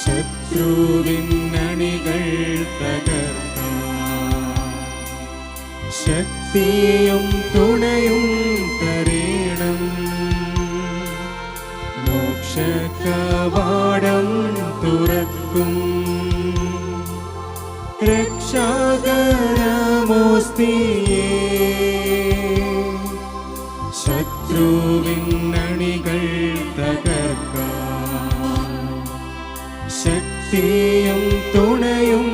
ശത്രുവിന്നണികൾ തകർക്കാൻ ശക്തിയും തുണയും തരേണം. മോക്ഷകവാടം തുറക്കും രക്ഷാകരമോസ്തിയേ. ശത്രുവിന്നണികൾ തകർക്കാൻ ശക്തിയും തുണയും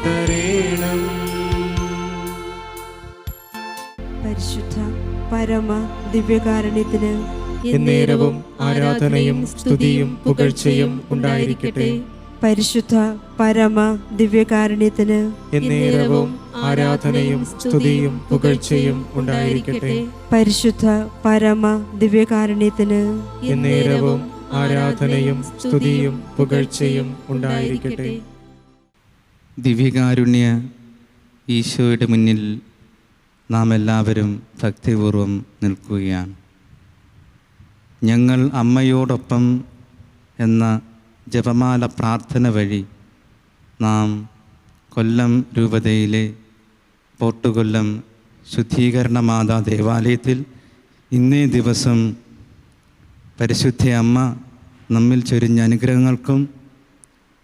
തരേണം. പരിശുദ്ധ പരമ ദിവ്യകാരുണ്യത്തിന് എന്നേരവും ആരാധനയും സ്തുതിയും പുകഴ്ചയും ഉണ്ടായിരിക്കട്ടെ. പരിശുദ്ധ പരമ ദിവ്യകാരുണ്യത്തിന് എന്നേരവും ആരാധനയും സ്തുതിയും പുകഴ്ചയും ഉണ്ടായിരിക്കട്ടെ. പരിശുദ്ധ പരമ ദിവ്യകാരുണ്യത്തിന് എന്നേരവും ആരാധനയും സ്തുതിയും പുകഴ്ചയും ഉണ്ടായിരിക്കട്ടെ. ദിവ്യകാരുണ്യ ഈശോയുടെ മുന്നിൽ നാം എല്ലാവരും ഭക്തിപൂർവം നിൽക്കുകയാണ്. ഞങ്ങൾ അമ്മയോടൊപ്പം എന്ന ജപമാല പ്രാർത്ഥന വഴി നാം കൊല്ലം രൂപതയിലെ പോട്ടുകൊല്ലം ശുദ്ധീകരണ മാതാ ദേവാലയത്തിൽ ഇന്നേ ദിവസം പരിശുദ്ധ അമ്മ നമ്മിൽ ചൊരിഞ്ഞ അനുഗ്രഹങ്ങൾക്കും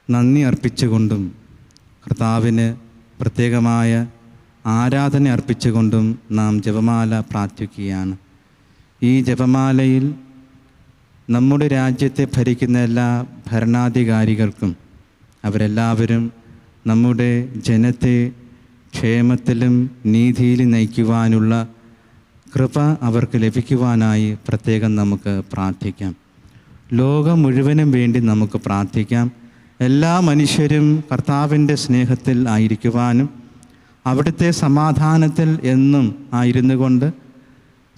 നന്ദി അർപ്പിച്ചുകൊണ്ടും കർത്താവിന് പ്രത്യേകമായ ആരാധന അർപ്പിച്ചുകൊണ്ടും നാം ജപമാല പ്രാർത്ഥിക്കുകയാണ്. ഈ ജപമാലയിൽ നമ്മുടെ രാജ്യത്തെ ഭരിക്കുന്ന എല്ലാ ഭരണാധികാരികൾക്കും അവരെല്ലാവരും നമ്മുടെ ജനത്തെ ക്ഷേമത്തിലും നീതിയിലും നയിക്കുവാനുള്ള കൃപ അവർക്ക് ലഭിക്കുവാനായി പ്രത്യേകം നമുക്ക് പ്രാർത്ഥിക്കാം. ലോകം മുഴുവനും വേണ്ടി നമുക്ക് പ്രാർത്ഥിക്കാം. എല്ലാ മനുഷ്യരും കർത്താവിൻ്റെ സ്നേഹത്തിൽ ആയിരിക്കുവാനും അവിടുത്തെ സമാധാനത്തിൽ എന്നും ആയിരുന്നു കൊണ്ട്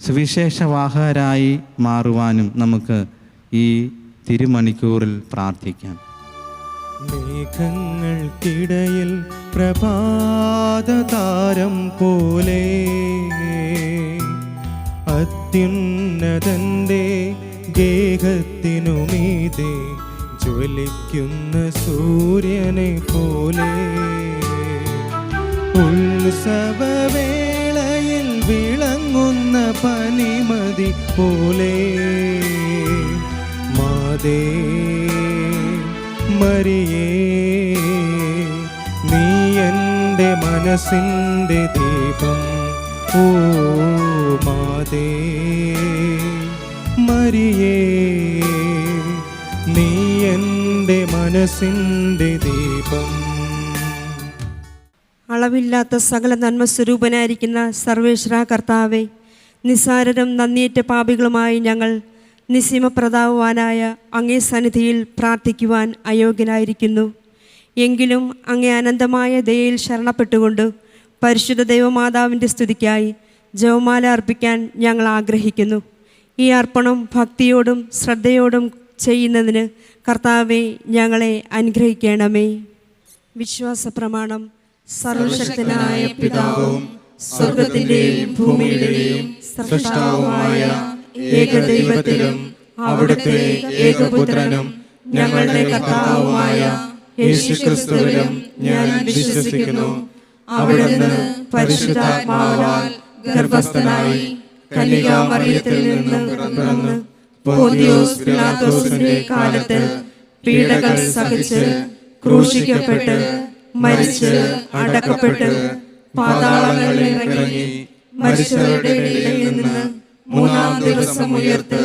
സുവിശേഷവാഹകരായി മാറുവാനും നമുക്ക് ഈ തിരുമണിക്കൂറിൽ പ്രാർത്ഥിക്കാം. മേഘങ്ങൾക്കിടയിൽ പ്രഭാതതാരം പോലെ അത്യുന്നതന്റെ ഗേഹത്തിനുമീതെ ജ്വലിക്കുന്ന സൂര്യനെ പോലെ ഉത്സവവേളയിൽ വിളങ്ങുന്ന പനിമതി പോലെ മാതേ മരിയേ, നീ എൻ്റെ മനസ്സിൻ്റെ ദീപം. ഓ മാതേ മരിയേ, നീ എൻ്റെ മനസ്സിൻ്റെ ദീപം. അളവില്ലാത്ത സകല നന്മ സ്വരൂപനായിരിക്കുന്ന സർവേശ്വര കർത്താവെ, നിസ്സാരരും നന്ദിയേറ്റ പാപികളുമായി ഞങ്ങൾ നിസ്സീമപ്രതാപവാനായ അങ്ങേ സന്നിധിയിൽ പ്രാർത്ഥിക്കുവാൻ അയോഗ്യനായിരിക്കുന്നു. എങ്കിലും അങ്ങേ അനന്തമായ ദയയിൽ ശരണപ്പെട്ടുകൊണ്ട് പരിശുദ്ധ ദൈവമാതാവിൻ്റെ സ്തുതിക്കായി ജപമാല അർപ്പിക്കാൻ ഞങ്ങൾ ആഗ്രഹിക്കുന്നു. ഈ അർപ്പണം ഭക്തിയോടും ശ്രദ്ധയോടും ചെയ്യുന്നതിന് കർത്താവെ ഞങ്ങളെ അനുഗ്രഹിക്കണമേ. വിശ്വാസ പ്രമാണം. സർവശക്തനായ പിതാവും സ്വർഗത്തിന്റെയും ഭൂമിയുടെയും സൃഷ്ടാവുമായ ഏകദൈവത്തിലും അവിടുത്തെ ഏകപുത്രനും ഞങ്ങളുടെ കർത്താവുമായ യേശുക്രിസ്തുവിലും ഞാൻ വിശ്വസിക്കുന്നു. അവിടുന്ന് പരിശുദ്ധാത്മാവാൽ ഗർഭസ്ഥനായി കന്യകാമറിയത്തിൽ നിന്ന് പിറന്ന് പോന്തിയോസ് പിലാത്തോസിന്റെ കാലത്ത് പീഡകൾ സഹിച്ച് ക്രൂശിക്കപ്പെട്ട് മരിച്ച് അടക്കപ്പെട്ട് പാതാളങ്ങളിൽ ഇറങ്ങി മരിച്ചവരുടെ ഇടയിൽ നിന്ന് മൂന്നാം ദിവസം ഉയർത്ത്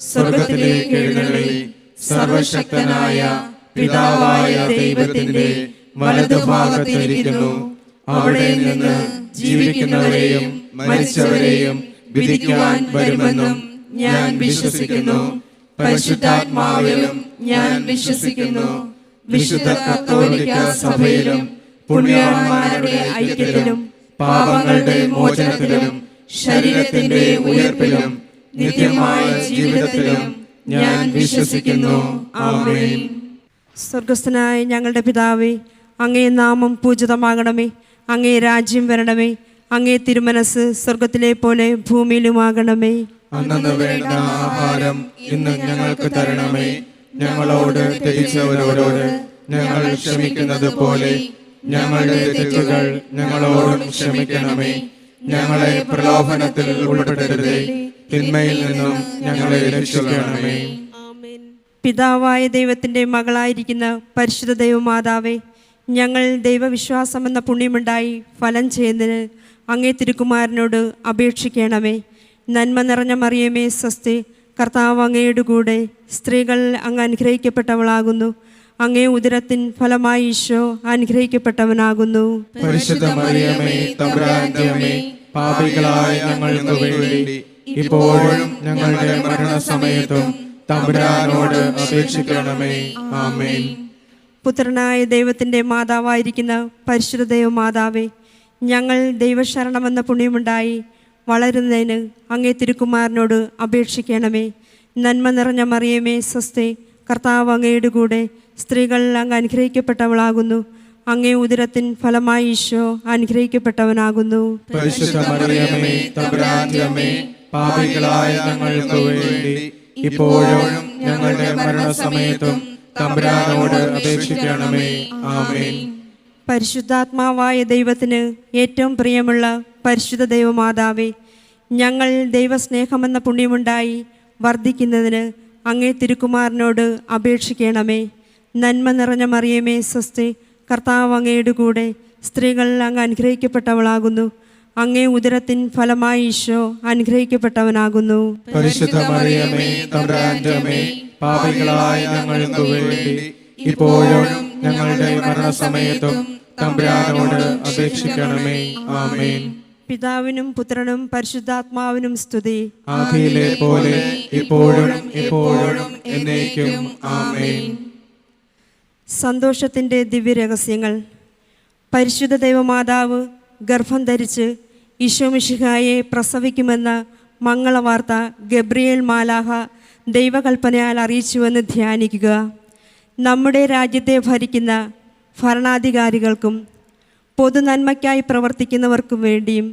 സ്വർഗത്തിലേക്ക് എഴുന്നള്ളി സർവശക്തനായ പിതാവായ ദൈവത്തിന്റെ വലതുഭാഗത്തിരിക്കുന്നു. അവിടെ നിന്ന് ജീവിക്കുന്നവരെയും മരിച്ചവരെയും വിധിക്കുവാൻ വരുമെന്നും ഞാൻ വിശ്വസിക്കുന്നു. പരിശുദ്ധാത്മാവിലും ഞാൻ വിശ്വസിക്കുന്നു. വിശുദ്ധ കത്തോലിക്ക സഭയിലും പുണ്യവാന്മാരുടെ ഐക്യത്തിലും പാപങ്ങളുടെ മോചനത്തിലും ശരീരത്തിന്റെ ഉയർപ്പിലും നിത്യമായ ജീവിതത്തിലും ഞാൻ വിശ്വസിക്കുന്നു. ആമേൻ. സ്വർഗസ്ഥനായ ഞങ്ങളുടെ പിതാവേ, അങ്ങേ നാമം പൂജിതമാകണമേ. അങ്ങേ രാജ്യം വരണമേ. അങ്ങേ തിരുമനസ് സ്വർഗത്തിലെ പോലെ ഭൂമിയിലുമാകണമേ. അന്നു വേണ്ട ആഹാരം ഇന്ന് ഞങ്ങൾക്ക് തരണമേ. ഞങ്ങളോട് തെറ്റിച്ചവരോട് ഞങ്ങൾ ക്ഷമിക്കുന്നത് പോലെ ഞങ്ങളുടെ തെറ്റുകൾ ഞങ്ങളോടും ക്ഷമിക്കണമേ. ഞങ്ങളെ പ്രലോഭനത്തിൽ ഉൾപ്പെടുത്തരുതേ, തിന്മയിൽ നിന്നും ഞങ്ങളെ രക്ഷിക്കണമേ. പിതാവായ ദൈവത്തിൻ്റെ മകളായിരിക്കുന്ന പരിശുദ്ധ ദൈവമാതാവേ, ഞങ്ങൾ ദൈവവിശ്വാസമെന്ന പുണ്യമുണ്ടായി ഫലം ചെയ്യുന്നതിന് അങ്ങേ തിരുക്കുമാരനോട് അപേക്ഷിക്കണമേ. നന്മ നിറഞ്ഞ മറിയമേ സ്വസ്തി, കർത്താവ് അങ്ങയുടെ കൂടെ സ്ത്രീകൾ അങ്ങ് അനുഗ്രഹിക്കപ്പെട്ടവളാകുന്നു. അങ്ങേ ഉദരത്തിൻ ഫലമായി ഈശോ അനുഗ്രഹിക്കപ്പെട്ടവനാകുന്നു. പരിശുദ്ധ മറിയമേ, തമ്പുരാന്റെ അമ്മേ, പാപികളായ ഞങ്ങൾക്ക് വേണ്ടി ഇപ്പോഴും ഞങ്ങളുടെ മരണസമയത്തും തമ്പുരാനോട് അപേക്ഷിക്കണമേ. ആമേൻ. പുത്രനായ ദൈവത്തിൻ്റെ മാതാവായിരിക്കുന്ന പരിശുദ്ധ ദൈവമാതാവേ, ഞങ്ങൾ ദൈവശരണമെന്ന പുണ്യമുണ്ടായി വളരുന്നതിന് അങ്ങേ തിരുക്കുമാരനോട് അപേക്ഷിക്കണമേ. നന്മ നിറഞ്ഞ മറിയമേ സ്വസ്തി, കർത്താവ് അങ്ങയുടെ കൂടെ സ്ത്രീകൾ അങ്ങ് അനുഗ്രഹിക്കപ്പെട്ടവളാകുന്നു. അങ്ങേ ഉദരത്തിൻ ഫലമായി ഈശോ അനുഗ്രഹിക്കപ്പെട്ടവനാകുന്നു. പരിശുദ്ധ മറിയമേ, തമ്പുരാന്റെ അമ്മേ, പാപികളായ ഞങ്ങൾക്ക് വേണ്ടി ഇപ്പോഴും ഞങ്ങളുടെ മരണസമയത്തും തമ്പുരാനോട് അപേക്ഷിക്കണമേ. ആമേൻ. പരിശുദ്ധാത്മാവായ ദൈവത്തിന് ഏറ്റവും പ്രിയമുള്ള പരിശുദ്ധ ദൈവമാതാവേ, ഞങ്ങൾ ദൈവസ്നേഹമെന്ന പുണ്യമുണ്ടായി വർദ്ധിക്കുന്നതിന് അങ്ങേ തിരുക്കുമാരനോട് അപേക്ഷിക്കണമേ. നന്മ നിറഞ്ഞ മറിയമേ സ്വസ്തി, കർത്താവ് അങ്ങയുടെ കൂടെ സ്ത്രീകൾ അങ്ങ് അനുഗ്രഹിക്കപ്പെട്ടവളാകുന്നു. അങ്ങേ ഉദരത്തിൻ ഫലമായി ഈശോ അനുഗ്രഹിക്കപ്പെട്ടവനാകുന്നു. പരിശുദ്ധ മറിയമേ, തമ്പുരാന്റെ അമ്മേ, പാപികളായ ഞങ്ങൾക്ക് വേണ്ടി ഇപ്പോഴും ഞങ്ങളുടെ മരണസമയത്തും തമ്പുരാനോട് അപേക്ഷിക്കണമേ. ആമേൻ. പിതാവിനും പുത്രനും പരിശുദ്ധാത്മാവിനും സ്തുതി. ആദിയിലെ പോലെ ഇപ്പോഴും എപ്പോഴും എന്നേക്കും. ആമേൻ. സന്തോഷത്തിൻ്റെ ദിവ്യരഹസ്യങ്ങൾ. പരിശുദ്ധ ദൈവമാതാവ് ഗർഭം ധരിച്ച് ഈശോമിശിഹായെ പ്രസവിക്കുമെന്ന മംഗളവാർത്ത ഗബ്രിയേൽ മാലാഹ ദൈവകൽപ്പനയാൽ അറിയിച്ചുവെന്ന് ധ്യാനിക്കുക. നമ്മുടെ രാജ്യത്തെ ഭരിക്കുന്ന ഭരണാധികാരികൾക്കും പൊതുനന്മയ്ക്കായി പ്രവർത്തിക്കുന്നവർക്കും വേണ്ടിയും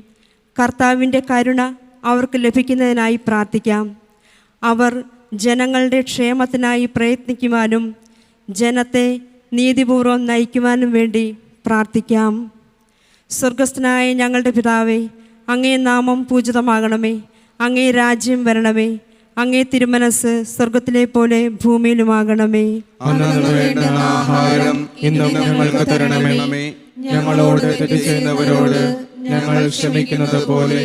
കർത്താവിൻ്റെ കരുണ അവർക്ക് ലഭിക്കുന്നതിനായി പ്രാർത്ഥിക്കാം. അവർ ജനങ്ങളുടെ ക്ഷേമത്തിനായി പ്രയത്നിക്കുവാനും ജനത്തെ നീതിപൂർവം നയിക്കുവാനും വേണ്ടി പ്രാർത്ഥിക്കാം. സ്വർഗസ്ഥനായ ഞങ്ങളുടെ പിതാവേ, അങ്ങേ നാമം പൂജിതമാകണമേ. അങ്ങേ രാജ്യം വരണമേ. അങ്ങേ തിരുമനസ് സ്വർഗത്തിലെ പോലെ ഭൂമിയിലുമാകണമേ. അന്നു വേണ്ട ആഹാരം ഇന്നും ഞങ്ങൾക്ക് തരണമേ. ഞങ്ങളോട് തെറ്റ് ചെയ്യുന്നവരോട് ഞങ്ങൾ ക്ഷമിക്കുന്നത് പോലെ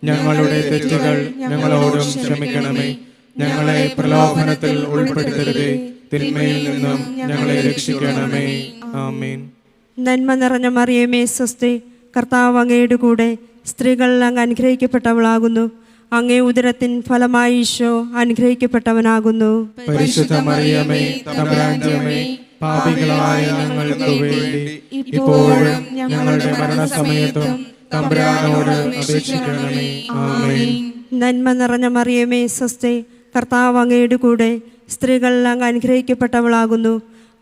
ഞങ്ങളുടെ തെറ്റുകൾ ഞങ്ങളോടും ക്ഷമിക്കണമേ. ഞങ്ങളെ പ്രലോഭനത്തിൽ ഉൾപ്പെടുത്തരുതേ, തിന്മയിൽ നിന്നും ഞങ്ങളെ രക്ഷിക്കണമേ. ആമേൻ. നന്മ നിറഞ്ഞ മറിയമേ സ്വസ്തി, കർത്താവ് അങ്ങയുടെ കൂടെ സ്ത്രീകൾ അങ്ങ് അനുഗ്രഹിക്കപ്പെട്ടവളാകുന്നു. അങ്ങേ ഉദരത്തിൻ ഫലമായി ഈശോ അനുഗ്രഹിക്കപ്പെട്ടവനാകുന്നു. പരിശുദ്ധ മറിയമേ, തമ്പുരാന്റെ അമ്മേ, പാപികളായ ഞങ്ങൾക്ക് വേണ്ടി ഇപ്പോഴും ഞങ്ങളുടെ മരണസമയത്തും തമ്പുരാനോട് അപേക്ഷിക്കണമേ. ആമേൻ. നന്മ നിറഞ്ഞ മറിയമേ സ്വസ്തി, കർത്താവ് അങ്ങയുടെ കൂടെ സ്ത്രീകൾ അങ്ങ് അനുഗ്രഹിക്കപ്പെട്ടവളാകുന്നു.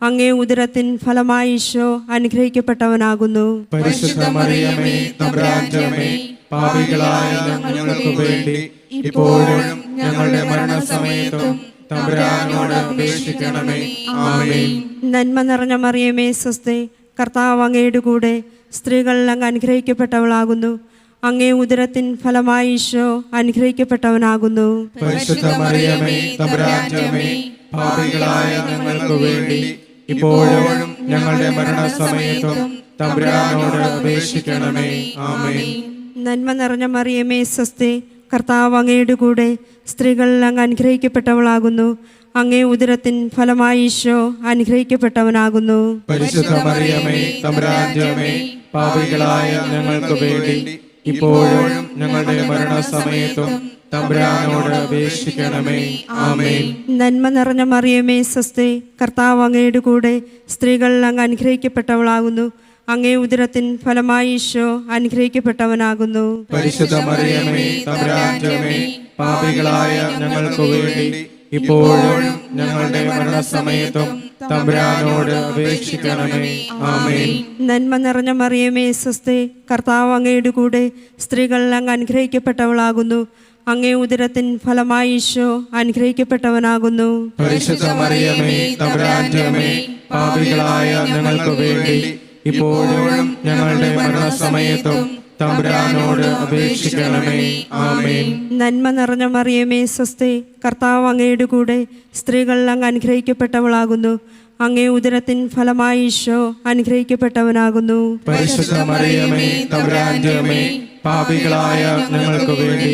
അങ്ങേ ഉദരത്തിൻ ഫലമായി ഈശോ അനുഗ്രഹിക്കപ്പെട്ടവനാകുന്നു. പരിശുദ്ധ മറിയമേ, തമ്പുരാന്റെ അമ്മേ, പാപികളായ ഞങ്ങൾക്ക് വേണ്ടി ഇപ്പോഴും ഞങ്ങളുടെ മരണസമയത്തും തമ്പുരാനോട് അപേക്ഷിക്കണമേ. ആമേൻ. നന്മ നിറഞ്ഞ മറിയമേ സ്വസ്തി, കർത്താവ് അങ്ങയുടെ കൂടെ സ്ത്രീകൾ അങ്ങ് അനുഗ്രഹിക്കപ്പെട്ടവളാകുന്നു. അങ്ങേ ഉദരത്തിൻ ഫലമായി ഈശോ അനുഗ്രഹിക്കപ്പെട്ടവനാകുന്നു. പരിശുദ്ധ മറിയമേ, തമ്പുരാന്റെ അമ്മേ, പാപികളായ ഞങ്ങൾക്ക് വേണ്ടി ഇപ്പോഴും ഞങ്ങളുടെ മരണസമയത്തും തമ്പുരാനോട് അപേക്ഷിക്കണമേ. ആമേൻ. നന്മ നിറഞ്ഞ മറിയമേ സ്വസ്തി, കർത്താവ് അങ്ങയുടെ കൂടെ സ്ത്രീകൾ അങ്ങ് അനുഗ്രഹിക്കപ്പെട്ടവളാകുന്നു. അങ്ങേ ഉദരത്തിൻ ഫലമായി ഈശോ അനുഗ്രഹിക്കപ്പെട്ടവനാകുന്നു. പരിശുദ്ധ മറിയമേ, തമ്പുരാന്റെ അമ്മേ, പാപികളായ ഞങ്ങൾക്ക് വേണ്ടി ഇപ്പോഴും ഞങ്ങളുടെ മരണസമയത്തും തമ്പുരാനോട് അപേക്ഷിക്കണമേ. ആമേൻ. നന്മ നിറഞ്ഞ മറിയമേ സ്വസ്തി, കർത്താവ് അങ്ങയുടെ കൂടെ സ്ത്രീകൾ അങ്ങ് അനുഗ്രഹിക്കപ്പെട്ടവളാകുന്നു. അങ്ങേ ഉദരത്തിൻ ഫലമായി ഈശോ അനുഗ്രഹിക്കപ്പെട്ടവനാകുന്നു. പരിശുദ്ധ മറിയമേ, തമ്പുരാന്റെ അമ്മേ, പാപികളായ ഞങ്ങൾക്ക് വേണ്ടി ഇപ്പോഴും ഞങ്ങളുടെ മരണസമയത്തും തമ്പുരാനോട് അപേക്ഷിക്കണമേ. ആമേൻ. നന്മ നിറഞ്ഞ മറിയമേ സ്വസ്തി, കർത്താവ് അങ്ങയുടെ കൂടെ സ്ത്രീകൾ അങ്ങ് അനുഗ്രഹിക്കപ്പെട്ടവളാകുന്നു. അങ്ങേ ഉദരത്തിൻ ഫലമായി ഈശോ അനുഗ്രഹിക്കപ്പെട്ടവനാകുന്നു. പരിശുദ്ധ മറിയമേ തമ്പുരാന്റെ അമ്മേ, പാപികളായ ഞങ്ങൾക്ക് വേണ്ടി ഇപ്പോഴും ഞങ്ങളുടെ മരണസമയത്തും തമ്പുരാനോട് അപേക്ഷിക്കണമേ. ആമേൻ. നന്മ നിറഞ്ഞ മറിയമേ സ്വസ്തി, കർത്താവ് അങ്ങയുടെ കൂടെ സ്ത്രീകൾ അങ്ങ് അനുഗ്രഹിക്കപ്പെട്ടവളാകുന്നു. അങ്ങേ ഉദരത്തിൻ ഫലമായി ഈശോ അനുഗ്രഹിക്കപ്പെട്ടവനാകുന്നു. പരിശുദ്ധ മറിയമേ തമ്പുരാന്റെ അമ്മേ, പാപികളായ ഞങ്ങൾക്ക് വേണ്ടി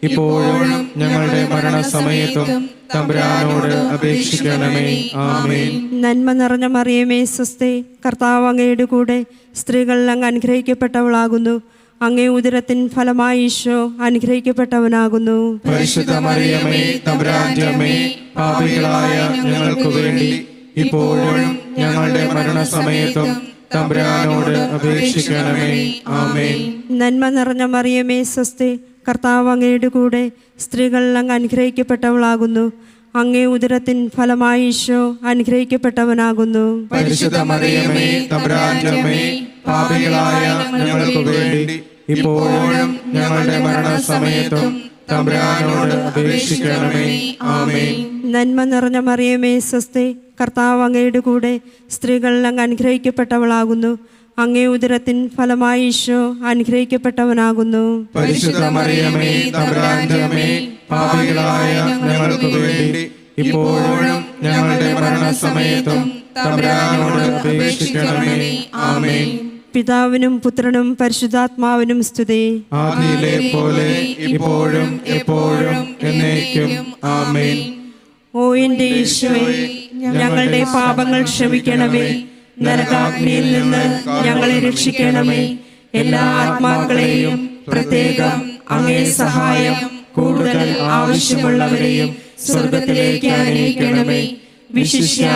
ഇപ്പോഴും ഞങ്ങളുടെ മരണസമയത്തും തമ്പുരാനോട് അപേക്ഷിക്കണമേ. ആമേൻ. നന്മ നിറഞ്ഞ മറിയമേ സ്വസ്തി, കർത്താവ് അങ്ങയുടെ കൂടെ സ്ത്രീകൾ അങ്ങ് അനുഗ്രഹിക്കപ്പെട്ടവളാകുന്നു. അങ്ങേ ഉദരത്തിൻ ഫലമായി ഈശോ അനുഗ്രഹിക്കപ്പെട്ടവനാകുന്നു. പരിശുദ്ധ മറിയമേ തമ്പുരാന്റെ അമ്മേ, പാപികളായ ഞങ്ങൾക്ക് വേണ്ടി ഇപ്പോഴും ഞങ്ങളുടെ മരണസമയത്തും തമ്പുരാനോട് അപേക്ഷിക്കണമേ. ആമേൻ. നന്മ നിറഞ്ഞ മറിയമേ സ്വസ്തി, കർത്താവ് അങ്ങയുടെ കൂടെ സ്ത്രീകൾ അങ്ങ് അനുഗ്രഹിക്കപ്പെട്ടവളാകുന്നു. അങ്ങേ ഉദരത്തിൻ ഫലമായി ഈശോ അനുഗ്രഹിക്കപ്പെട്ടവനാകുന്നു. പരിശുദ്ധ മറിയമേ തമ്പുരാന്റെ അമ്മേ, പാപികളായ ഞങ്ങൾക്ക് വേണ്ടി ഇപ്പോഴും ഞങ്ങളുടെ മരണസമയത്തും തമ്പുരാനോട് അപേക്ഷിക്കണമേ. ആമേൻ. നന്മ നിറഞ്ഞ മറിയമേ സ്വസ്തി, കർത്താവ് അങ്ങയുടെ കൂടെ സ്ത്രീകൾ അങ്ങ് അനുഗ്രഹിക്കപ്പെട്ടവളാകുന്നു. അങ്ങേ ഉദരത്തിൻ ഫലമായി ഈശോ അനുഗ്രഹിക്കപ്പെട്ടവനാകുന്നു. പരിശുദ്ധ മറിയമേ തമ്പുരാന്റെ അമ്മേ, പാപികളായ ഞങ്ങൾക്ക് വേണ്ടി ഇപ്പോഴും ഞങ്ങളുടെ മരണസമയത്തും തമ്പുരാനോട് അപേക്ഷിക്കണമേ. ആമേൻ. പിതാവിനും പുത്രനും പരിശുദ്ധാത്മാവിനും സ്തുതി. ആദിയിലെ പോലെ ഇപ്പോഴും എപ്പോഴും എന്നേക്കും. ആമേൻ. ഓ എന്റെ ഈശോയെ, ഞങ്ങളുടെ പാപങ്ങൾ ക്ഷമിക്കണമേ. നരകാഗ്നിയിൽ നിന്ന് ഞങ്ങളെ രക്ഷിക്കണമേ. എല്ലാ ആത്മാക്കളെയും, പ്രത്യേകം അങ്ങേ സഹായം കൂടുതൽ ആവശ്യമുള്ളവരെയും സ്വർഗത്തിലേക്ക് ആനയിക്കണമേ. വിശിഷ്യ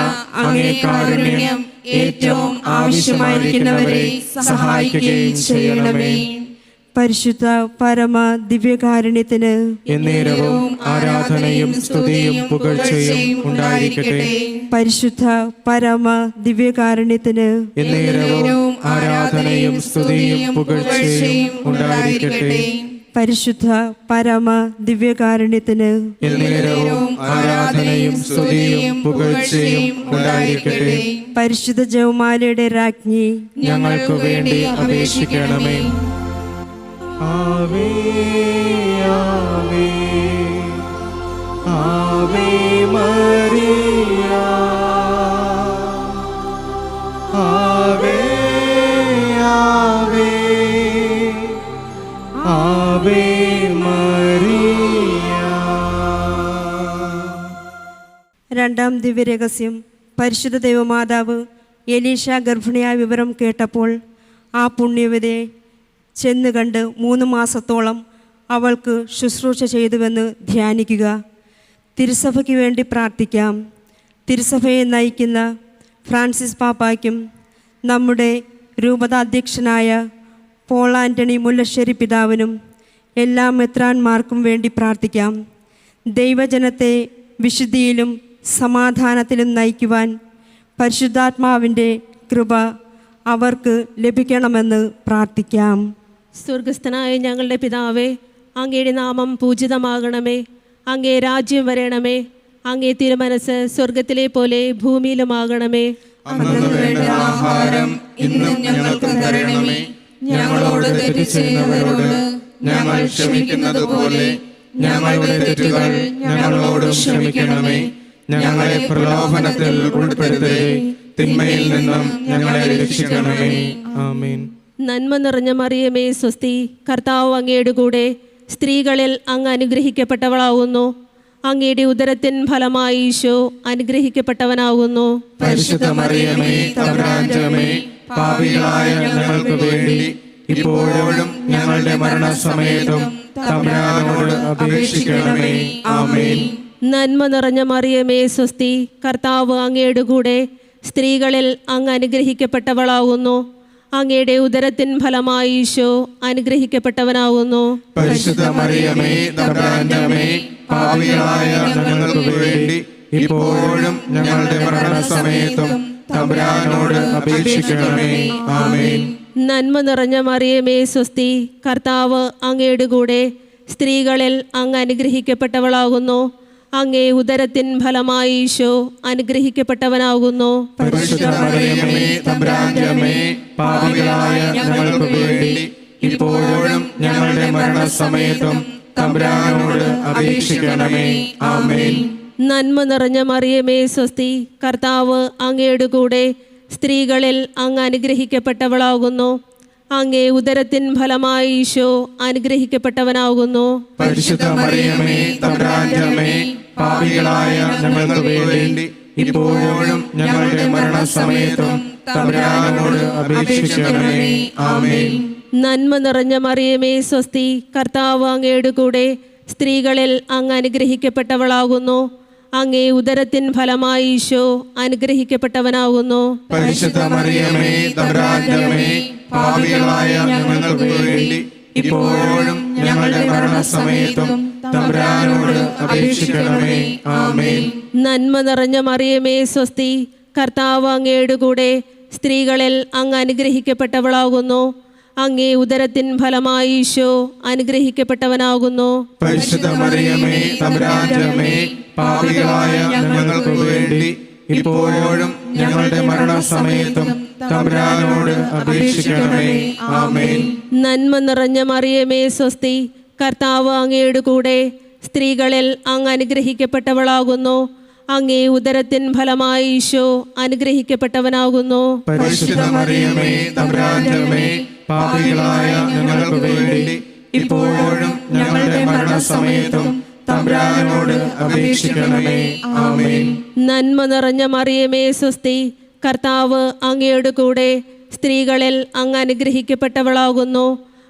അങ്ങേ കാരുണ്യം ഏറ്റവും ആവശ്യമായിരിക്കുന്നവരെ സഹായിക്കുകയും ചെയ്യണമേ. പരിശുദ്ധ പരമ ദിവ്യകാരുണ്യത്തിന് എന്നേരവും ആരാധനയും സ്തുതിയും പുകഴ്ചയും ഉണ്ടായിരിക്കട്ടെ. പരിശുദ്ധ പരമ ദിവ്യകാരുണ്യത്തിന് എന്നേരവും ആരാധനയും സ്തുതിയും പുകഴ്ചയും ഉണ്ടായിരിക്കട്ടെ. പരിശുദ്ധ പരമ ദിവ്യകാരുണ്യത്തിന് എന്നേരവും ആരാധനയും സ്തുതിയും പുകഴ്ചയും ഉണ്ടായിരിക്കട്ടെ. പരിശുദ്ധ ജപമാലയുടെ രാജ്ഞി, ഞങ്ങൾക്ക് വേണ്ടി അപേക്ഷിക്കണമേ. ആവേ ആവേ ആവേ മരിയ, ആവേ ആവേ ആവേ മരിയ. രണ്ടാം ദിവ്യരഹസ്യം. പരിശുദ്ധ ദൈവമാതാവ് എലീശ ഗർഭിണിയായ വിവരം കേട്ടപ്പോൾ ആ പുണ്യവതിയെ ചെന്ന് കണ്ട് 3 മാസത്തോളം അവൾക്ക് ശുശ്രൂഷ ചെയ്തുവെന്ന് ധ്യാനിക്കുക. തിരുസഭയ്ക്ക് വേണ്ടി പ്രാർത്ഥിക്കാം. തിരുസഭയെ നയിക്കുന്ന ഫ്രാൻസിസ് പാപ്പായ്ക്കും നമ്മുടെ രൂപതാധ്യക്ഷനായ പോൾ ആൻ്റണി മുല്ലശ്ശേരി പിതാവിനും എല്ലാ മെത്രാന്മാർക്കും വേണ്ടി പ്രാർത്ഥിക്കാം. ദൈവജനത്തെ വിശുദ്ധിയിലും സമാധാനത്തിലും നയിക്കുവാൻ പരിശുദ്ധാത്മാവിൻ്റെ കൃപ അവർക്ക് ലഭിക്കണമെന്ന് പ്രാർത്ഥിക്കാം. സ്വർഗസ്ഥനായ ഞങ്ങളുടെ പിതാവേ, അങ്ങയുടെ നാമം പൂജിതമാകണമേ. അങ്ങേ രാജ്യം വരണമേ. അങ്ങേ തിരുമനസ് സ്വർഗത്തിലെ പോലെ ഭൂമിയിലുമാകണമേ. അന്നു വേണ്ട ആഹാരം ഇന്നും ഞങ്ങൾക്ക് തരണമേ. ഞങ്ങളോട് തെറ്റ് ചെയ്യുന്നവരോട് ഞങ്ങൾ ക്ഷമിക്കുന്നത് പോലെ ഞങ്ങളുടെ തെറ്റുകൾ ഞങ്ങളോട് ക്ഷമിക്കണമേ. ഞങ്ങളെ പ്രലോഭനത്തിൽ ഉൾപ്പെടുത്തരുതേ, തിന്മയിൽ നിന്നും ഞങ്ങളെ രക്ഷിക്കണമേ. ആമേൻ. നന്മ നിറഞ്ഞ മറിയമേ സ്വസ്തി, കർത്താവ് അങ്ങയുടെ കൂടെ സ്ത്രീകളിൽ അങ്ങ് അനുഗ്രഹിക്കപ്പെട്ടവളാവുന്നു. അങ്ങയുടെ ഉദരത്തിൻ ഫലമായി ഈശോ അനുഗ്രഹിക്കപ്പെട്ടവനാകുന്നു. പരിശുദ്ധ മറിയമേ തമ്പുരാന്റെ അമ്മേ, പാപികളായ ഞങ്ങൾക്ക് വേണ്ടി ഇപ്പോഴും ഞങ്ങളുടെ മരണസമയത്തും തമ്പുരാനോട് അപേക്ഷിക്കണമേ. ആമേൻ. നന്മ നിറഞ്ഞ മറിയമേ സ്വസ്തി, കർത്താവ് അങ്ങയുടെ കൂടെ സ്ത്രീകളിൽ അങ്ങ് അനുഗ്രഹിക്കപ്പെട്ടവളാവുന്നു. അങ്ങയുടെ ഉദരത്തിൻ ഫലമായി ഈശോ അനുഗ്രഹിക്കപ്പെട്ടവനാകുന്നു. പരിശുദ്ധ മറിയമേ തമ്പുരാന്റെ അമ്മേ, പാപികളായ ഞങ്ങൾക്ക് വേണ്ടി ഇപ്പോഴും ഞങ്ങളുടെ മരണസമയത്തും തമ്പുരാനോട് അപേക്ഷിക്കണമേ. ആമേൻ. നന്മ നിറഞ്ഞ മറിയമേ സ്വസ്തി, കർത്താവ് അങ്ങയുടെ കൂടെ സ്ത്രീകളിൽ അങ്ങ് അനുഗ്രഹിക്കപ്പെട്ടവളാകുന്നു. അങ്ങേ ഉദരത്തിൻ ഫലമായി ഈശോ അനുഗ്രഹിക്കപ്പെട്ടവനാകുന്നു. പരിശുദ്ധ മറിയമേ, തമ്പുരാന്റെ അമ്മേ, പാപികളായ ഞങ്ങൾക്ക് വേണ്ടി ഇപ്പോഴും ഞങ്ങളുടെ മരണസമയത്തും തമ്പുരാനോട് അപേക്ഷിക്കണമേ. ആമേൻ. നന്മ നിറഞ്ഞ മറിയമേ സ്വസ്തി, കർത്താവ് അങ്ങയുടെ കൂടെ, സ്ത്രീകളിൽ അങ്ങ് അനുഗ്രഹിക്കപ്പെട്ടവളാകുന്നു. അങ്ങേ ഉദരത്തിൻ ഫലമായി ഈശോ അനുഗ്രഹിക്കപ്പെട്ടവനാകുന്നു. പരിശുദ്ധ മറിയമേ, തമ്പുരാന്റെ അമ്മേ, പാപികളായ ഞങ്ങൾക്ക് വേണ്ടി ഇപ്പോഴും ഞങ്ങളുടെ മരണസമയത്തും തമ്പുരാനോട് അപേക്ഷിക്കണമേ. ആമേൻ. നന്മ നിറഞ്ഞ മറിയമേ സ്വസ്തി, കർത്താവ് അങ്ങയുടെ കൂടെ, സ്ത്രീകളിൽ അങ്ങ് അനുഗ്രഹിക്കപ്പെട്ടവളാകുന്നു. അങ്ങേ ഉദരത്തിൻ ഫലമായി ഈശോ അനുഗ്രഹിക്കപ്പെട്ടവനാകുന്നു. പരിശുദ്ധ മറിയമേ, തമ്പുരാന്റെ അമ്മേ, പാപികളായ ഞങ്ങൾക്ക് വേണ്ടി ഇപ്പോഴും ഞങ്ങളുടെ മരണസമയത്തും തമ്പുരാനോട് അപേക്ഷിക്കണമേ. ആമേൻ. നന്മ നിറഞ്ഞ മറിയമേ സ്വസ്തി, കർത്താവ് അങ്ങയുടെ കൂടെ, സ്ത്രീകളിൽ അങ്ങ് അനുഗ്രഹിക്കപ്പെട്ടവളാകുന്നു. അങ്ങേ ഉദരത്തിൻ ഫലമായി ഈശോ അനുഗ്രഹിക്കപ്പെട്ടവനാകുന്നു. പരിശുദ്ധ മറിയമേ, തമ്പുരാന്റെ അമ്മേ, പാപികളായ ഞങ്ങൾക്ക് വേണ്ടി ഇപ്പോഴും ഞങ്ങളുടെ മരണസമയത്തും തമ്പുരാനോട് അപേക്ഷിക്കണമേ. ആമേൻ. നന്മ നിറഞ്ഞ മറിയമേ സ്വസ്തി, കർത്താവ് അങ്ങയുടെ കൂടെ, സ്ത്രീകളിൽ അങ്ങ് അനുഗ്രഹിക്കപ്പെട്ടവളാകുന്നു. അങ്ങേ ഉദരത്തിൻ ഫലമായി ഈശോ അനുഗ്രഹിക്കപ്പെട്ടവനാകുന്നു. പരിശുദ്ധ മറിയമേ, തമ്പുരാന്റെ അമ്മേ, പാപികളായ ഞങ്ങൾക്ക് വേണ്ടി ഇപ്പോഴും ഞങ്ങളുടെ മരണസമയത്തും തമ്പുരാനോട് അപേക്ഷിക്കണമേ. ആമേൻ. നന്മ നിറഞ്ഞ മറിയമേ സ്വസ്തി, കർത്താവ് അങ്ങയുടെ കൂടെ, സ്ത്രീകളിൽ അങ്ങ് അനുഗ്രഹിക്കപ്പെട്ടവളാകുന്നു.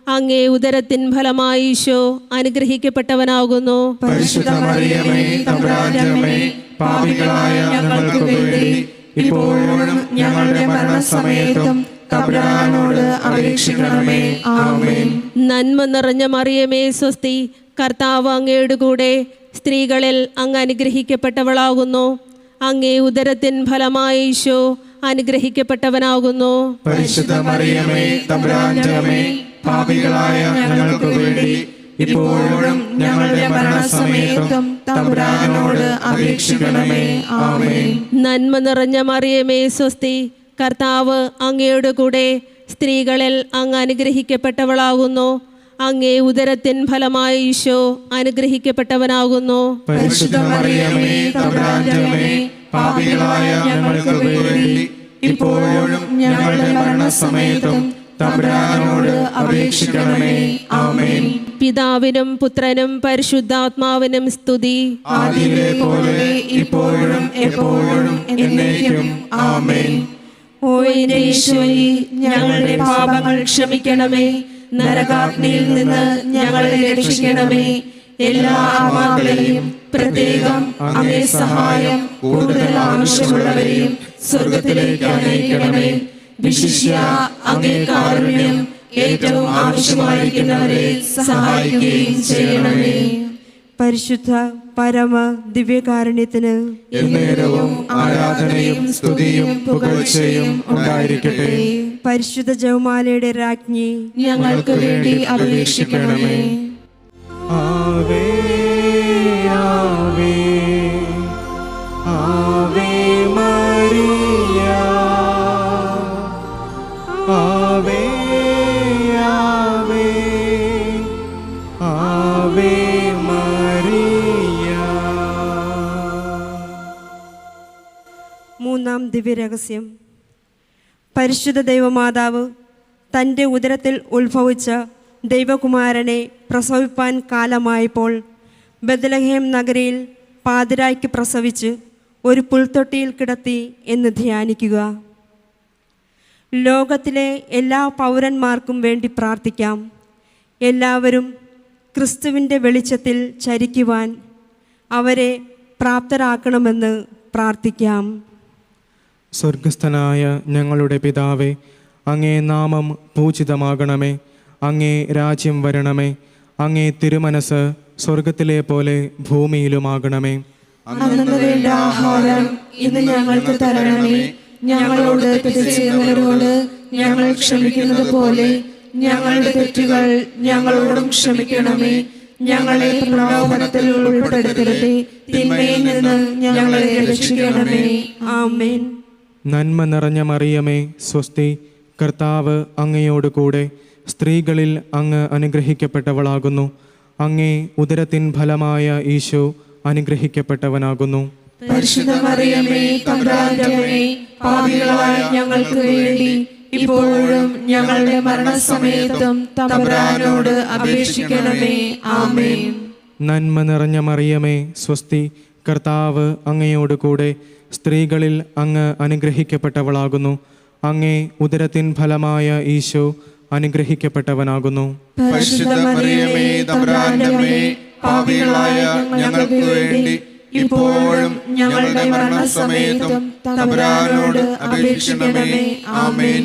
അങ്ങേ ഉദരത്തിൻ ഫലമായി ഈശോ അനുഗ്രഹിക്കപ്പെട്ടവനാകുന്നു. പരിശുദ്ധ മറിയമേ, തമ്പുരാന്റെ അമ്മേ, പാപികളായ ഞങ്ങൾക്ക് വേണ്ടി ഇപ്പോഴും ഞങ്ങളുടെ മരണസമയത്തും തമ്പുരാനോട് അപേക്ഷിക്കണമേ. ആമേൻ. നന്മ നിറഞ്ഞ മറിയമേ സ്വസ്തി, കർത്താവ് അങ്ങയുടെ കൂടെ, സ്ത്രീകളിൽ അങ്ങ് അനുഗ്രഹിക്കപ്പെട്ടവളാകുന്നു. അങ്ങേ ഉദരത്തിൻ ഫലമായി ഈശോ അനുഗ്രഹിക്കപ്പെട്ടവനാകുന്നു. പരിശുദ്ധ മറിയമേ, തമ്പുരാന്റെ അമ്മേ, പാപികളായ ഞങ്ങൾക്ക് വേണ്ടി ഇപ്പോഴും ഞങ്ങളുടെ മരണസമയത്തും തമ്പുരാനോട് അപേക്ഷിക്കണമേ. ആമേൻ. നന്മ നിറഞ്ഞ മറിയമേ സ്വസ്തി, കർത്താവ് അങ്ങയുടെ കൂടെ, സ്ത്രീകളിൽ അങ്ങ് അനുഗ്രഹിക്കപ്പെട്ടവളാകുന്നു. അങ്ങേ ഉദരത്തിൻ ഫലമായി ഈശോ അനുഗ്രഹിക്കപ്പെട്ടവനാകുന്നു. പരിശുദ്ധ മറിയമേ, തമ്പുരാന്റെ അമ്മേ, പാപികളായ ഞങ്ങൾക്ക് വേണ്ടി ഇപ്പോഴും ഞങ്ങളുടെ മരണസമയത്തും തമ്പുരാനോട് അപേക്ഷിക്കണമേ. ആമേൻ. പിതാവിനും പുത്രനും പരിശുദ്ധാത്മാവിനും സ്തുതി. ആദിയിലെ പോലെ ഇപ്പോഴും എപ്പോഴും എന്നേക്കും. ആമേൻ. ഓ എന്റെ ഈശോയെ, ഞങ്ങളുടെ പാപങ്ങൾ ക്ഷമിക്കണമേ. നരകാഗ്നിയിൽ നിന്ന് ഞങ്ങളെ രക്ഷിക്കണമേ. എല്ലാ ആത്മാക്കളെയും, പ്രത്യേകം അങ്ങേ സഹായം കൂടുതൽ ആവശ്യമുള്ളവരെയും സ്വർഗത്തിലേക്ക് അനയിക്കണമേ. വിശിഷ്യ അങ്ങേ കാരുണ്യം ഏറ്റവും ആവശ്യമായിരിക്കുന്നവരെ സഹായിക്കുകയും ചെയ്യണമേ. പരിശുദ്ധ പരമ ദിവ്യകാരുണ്യത്തിന് എന്നേരവും ആരാധനയും സ്തുതിയും പുകഴ്ചയും ഉണ്ടായിരിക്കട്ടെ. പരിശുദ്ധ ജപമാലയുടെ രാജ്ഞി, ഞങ്ങൾക്ക് വേണ്ടി അപേക്ഷിക്കണമേ. ആവേ ആവേ ആവേ മരിയ, ആവേ ആവേ ആവേ മരിയ. മൂന്നാം ദിവ്യരഹസ്യം. പരിശുദ്ധ ദൈവമാതാവ് തൻ്റെ ഉദരത്തിൽ ഉത്ഭവിച്ച ദൈവകുമാരനെ പ്രസവിപ്പാൻ കാലമായപ്പോൾ ബത്ലഹേം നഗരിയിൽ പാതിരായ്ക്ക് പ്രസവിച്ച് ഒരു പുൽത്തൊട്ടിയിൽ കിടത്തി എന്ന് ധ്യാനിക്കുക. ലോകത്തിലെ എല്ലാ പൗരന്മാർക്കും വേണ്ടി പ്രാർത്ഥിക്കാം. എല്ലാവരും ക്രിസ്തുവിൻ്റെ വെളിച്ചത്തിൽ ചരിക്കുവാൻ അവരെ പ്രാപ്തരാക്കണമെന്ന് പ്രാർത്ഥിക്കാം. സ്വർഗസ്ഥനായ ഞങ്ങളുടെ പിതാവേ, അങ്ങേ നാമം പൂജിതമാകണമേ. അങ്ങേ രാജ്യം വരണമേ. അങ്ങേ തിരുമനസ് സ്വർഗത്തിലെ പോലെ ഭൂമിയിലുമാകണമേ. അന്നു വേണ്ട ആഹാരം ഇന്ന് ഞങ്ങൾക്ക് തരണമേ. ഞങ്ങളോട് തെറ്റ് ചെയ്യുന്നവരോട് ഞങ്ങൾ ക്ഷമിക്കുന്നത് പോലെ ഞങ്ങളുടെ തെറ്റുകൾ ഞങ്ങളോടും ക്ഷമിക്കണമേ. ഞങ്ങളെ പ്രലോഭനത്തിൽ ഉൾപ്പെടുത്തരുതേ. തിന്മയിൽ നിന്ന് ഞങ്ങളെ രക്ഷിക്കണമേ. ആമേൻ. നന്മ നിറഞ്ഞ മറിയമേ സ്വസ്തി, കർത്താവ് അങ്ങയോട് കൂടെ സ്ത്രീകളിൽ അങ്ങ് അനുഗ്രഹിക്കപ്പെട്ടവളാകുന്നു. അങ്ങേ ഉദരത്തിൻ ഫലമായ ഈശോ അനുഗ്രഹിക്കപ്പെട്ടവനാകുന്നു. പരിശുദ്ധ മറിയമേ, തമ്പുരാന്റെ അമ്മേ, പാപികളായ ഞങ്ങൾക്ക് വേണ്ടി ഇപ്പോഴും ഞങ്ങളുടെ മരണസമയത്തും തമ്പുരാനോട് അപേക്ഷിക്കണമേ. ആമേൻ. നന്മ നിറഞ്ഞ മറിയമേ സ്വസ്തി, കർത്താവ് അങ്ങയോട് കൂടെ സ്ത്രീകളിൽ അങ്ങ് അനുഗ്രഹിക്കപ്പെട്ടവളാകുന്നു. അങ്ങേ ഉദരത്തിൻ ഫലമായ ഈശോ അനുഗ്രഹിക്കപ്പെട്ടവനാകുന്നു. പരിശുദ്ധ മറിയമേ, തമ്പുരാന്റെ അമ്മേ, പാപികളായ ഞങ്ങൾക്ക് വേണ്ടി ഇപ്പോഴും ഞങ്ങളുടെ മരണസമയത്തും തമ്പുരാനോട് അപേക്ഷിക്കണമേ. ആമേൻ.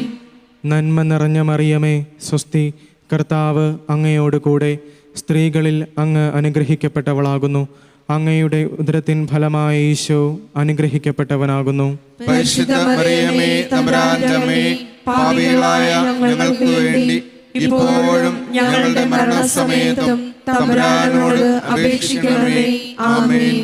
നന്മ നിറഞ്ഞ മറിയമേ സ്വസ്തി, കർത്താവ് അങ്ങയോട് കൂടെ സ്ത്രീകളിൽ അങ്ങ് അനുഗ്രഹിക്കപ്പെട്ടവളാകുന്നു. അങ്ങയുടെ ഉദരത്തിൻ ഫലമായ ഈശോ അനുഗ്രഹിക്കപ്പെട്ടവനാകുന്നു. പരിശുദ്ധ മറിയമേ, തമ്പുരാന്റെ അമ്മേ, പാപികളായ ഞങ്ങൾക്ക് വേണ്ടി ഇപ്പോഴും ഞങ്ങളുടെ മരണസമയത്തും തമ്പുരാനോട് അപേക്ഷിക്കണമേ. ആമേൻ.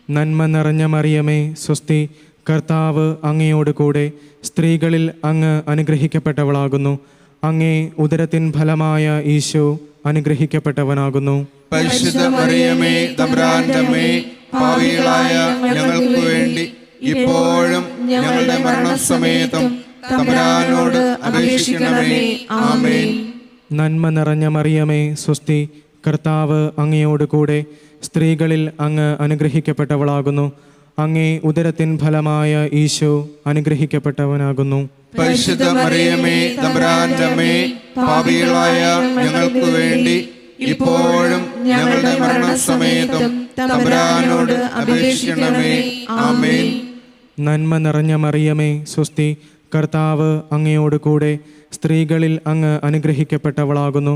നന്മ നിറഞ്ഞ മറിയമേ സ്വസ്തി, കർത്താവ് അങ്ങയോട് കൂടെ സ്ത്രീകളിൽ അങ്ങ് അനുഗ്രഹിക്കപ്പെട്ടവളാകുന്നു. അങ്ങേ ഉദരത്തിൻ ഫലമായ ഈശോ അനുഗ്രഹിക്കപ്പെട്ടവനാകുന്നു. പരിശുദ്ധ മറിയമേ, തമ്പുരാന്റെ അമ്മേ, പാപികളായ ഞങ്ങൾക്ക് വേണ്ടി ഇപ്പോഴും ഞങ്ങളുടെ മരണസമയത്തും തമ്പുരാനോട് അപേക്ഷിക്കണമേ. ആമേൻ. നന്മ നിറഞ്ഞ മറിയമേ സ്വസ്തി, കർത്താവ് അങ്ങയോട് കൂടെ സ്ത്രീകളിൽ അങ്ങ് അനുഗ്രഹിക്കപ്പെട്ടവളാകുന്നു. അങ്ങേ ഉദരത്തിൻ ഫലമായ ഈശോ അനുഗ്രഹിക്കപ്പെട്ടവനാകുന്നു. പരിശുദ്ധ മറിയമേ, തമ്പുരാന്റെ അമ്മേ, പാപികളായ ഞങ്ങൾക്ക് വേണ്ടി ഇപ്പോഴും ഞങ്ങളുടെ മരണസമയത്തും തമ്പുരാനോട് അപേക്ഷിക്കണമേ. ആമേൻ. നന്മ നിറഞ്ഞ മറിയമേ സ്വസ്തി, കർത്താവ് അങ്ങയോട് കൂടെ സ്ത്രീകളിൽ അങ്ങ് അനുഗ്രഹിക്കപ്പെട്ടവളാകുന്നു.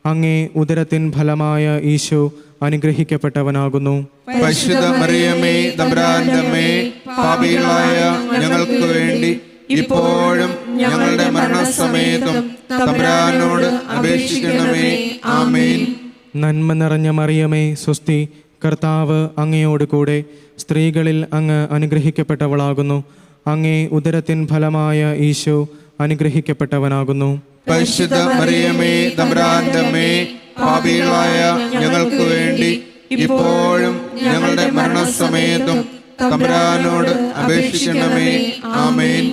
അങ്ങേ ഉദരത്തിൻ ഫലമായ ഈശോ അനുഗ്രഹിക്കപ്പെട്ടവനാകുന്നു. പരിശുദ്ധ മറിയമേ, തമ്പുരാന്റെ അമ്മേ, പാപികളായ ഞങ്ങൾക്ക് വേണ്ടി ഇപ്പോഴും ഞങ്ങളുടെ മരണസമയത്തും തമ്പുരാനോട് അപേക്ഷിക്കണമേ. ആമേൻ. നന്മ നിറഞ്ഞ മറിയമേ സ്വസ്തി, കർത്താവ് അങ്ങയോട് കൂടെ സ്ത്രീകളിൽ അങ്ങ് അനുഗ്രഹിക്കപ്പെട്ടവളാകുന്നു. അങ്ങേ ഉദരത്തിൻ ഫലമായ ഈശോ അനുഗ്രഹിക്കപ്പെട്ടവനാകുന്നു. പരിശുദ്ധ മറിയമേ, തമ്പുരാന്റെ അമ്മേ, പാപികളായ ഞങ്ങൾക്ക് വേണ്ടി ഇപ്പോഴും ഞങ്ങളുടെ മരണസമയത്തും തമ്പുരാനോട് അപേക്ഷിക്കണമേ. ആമേൻ.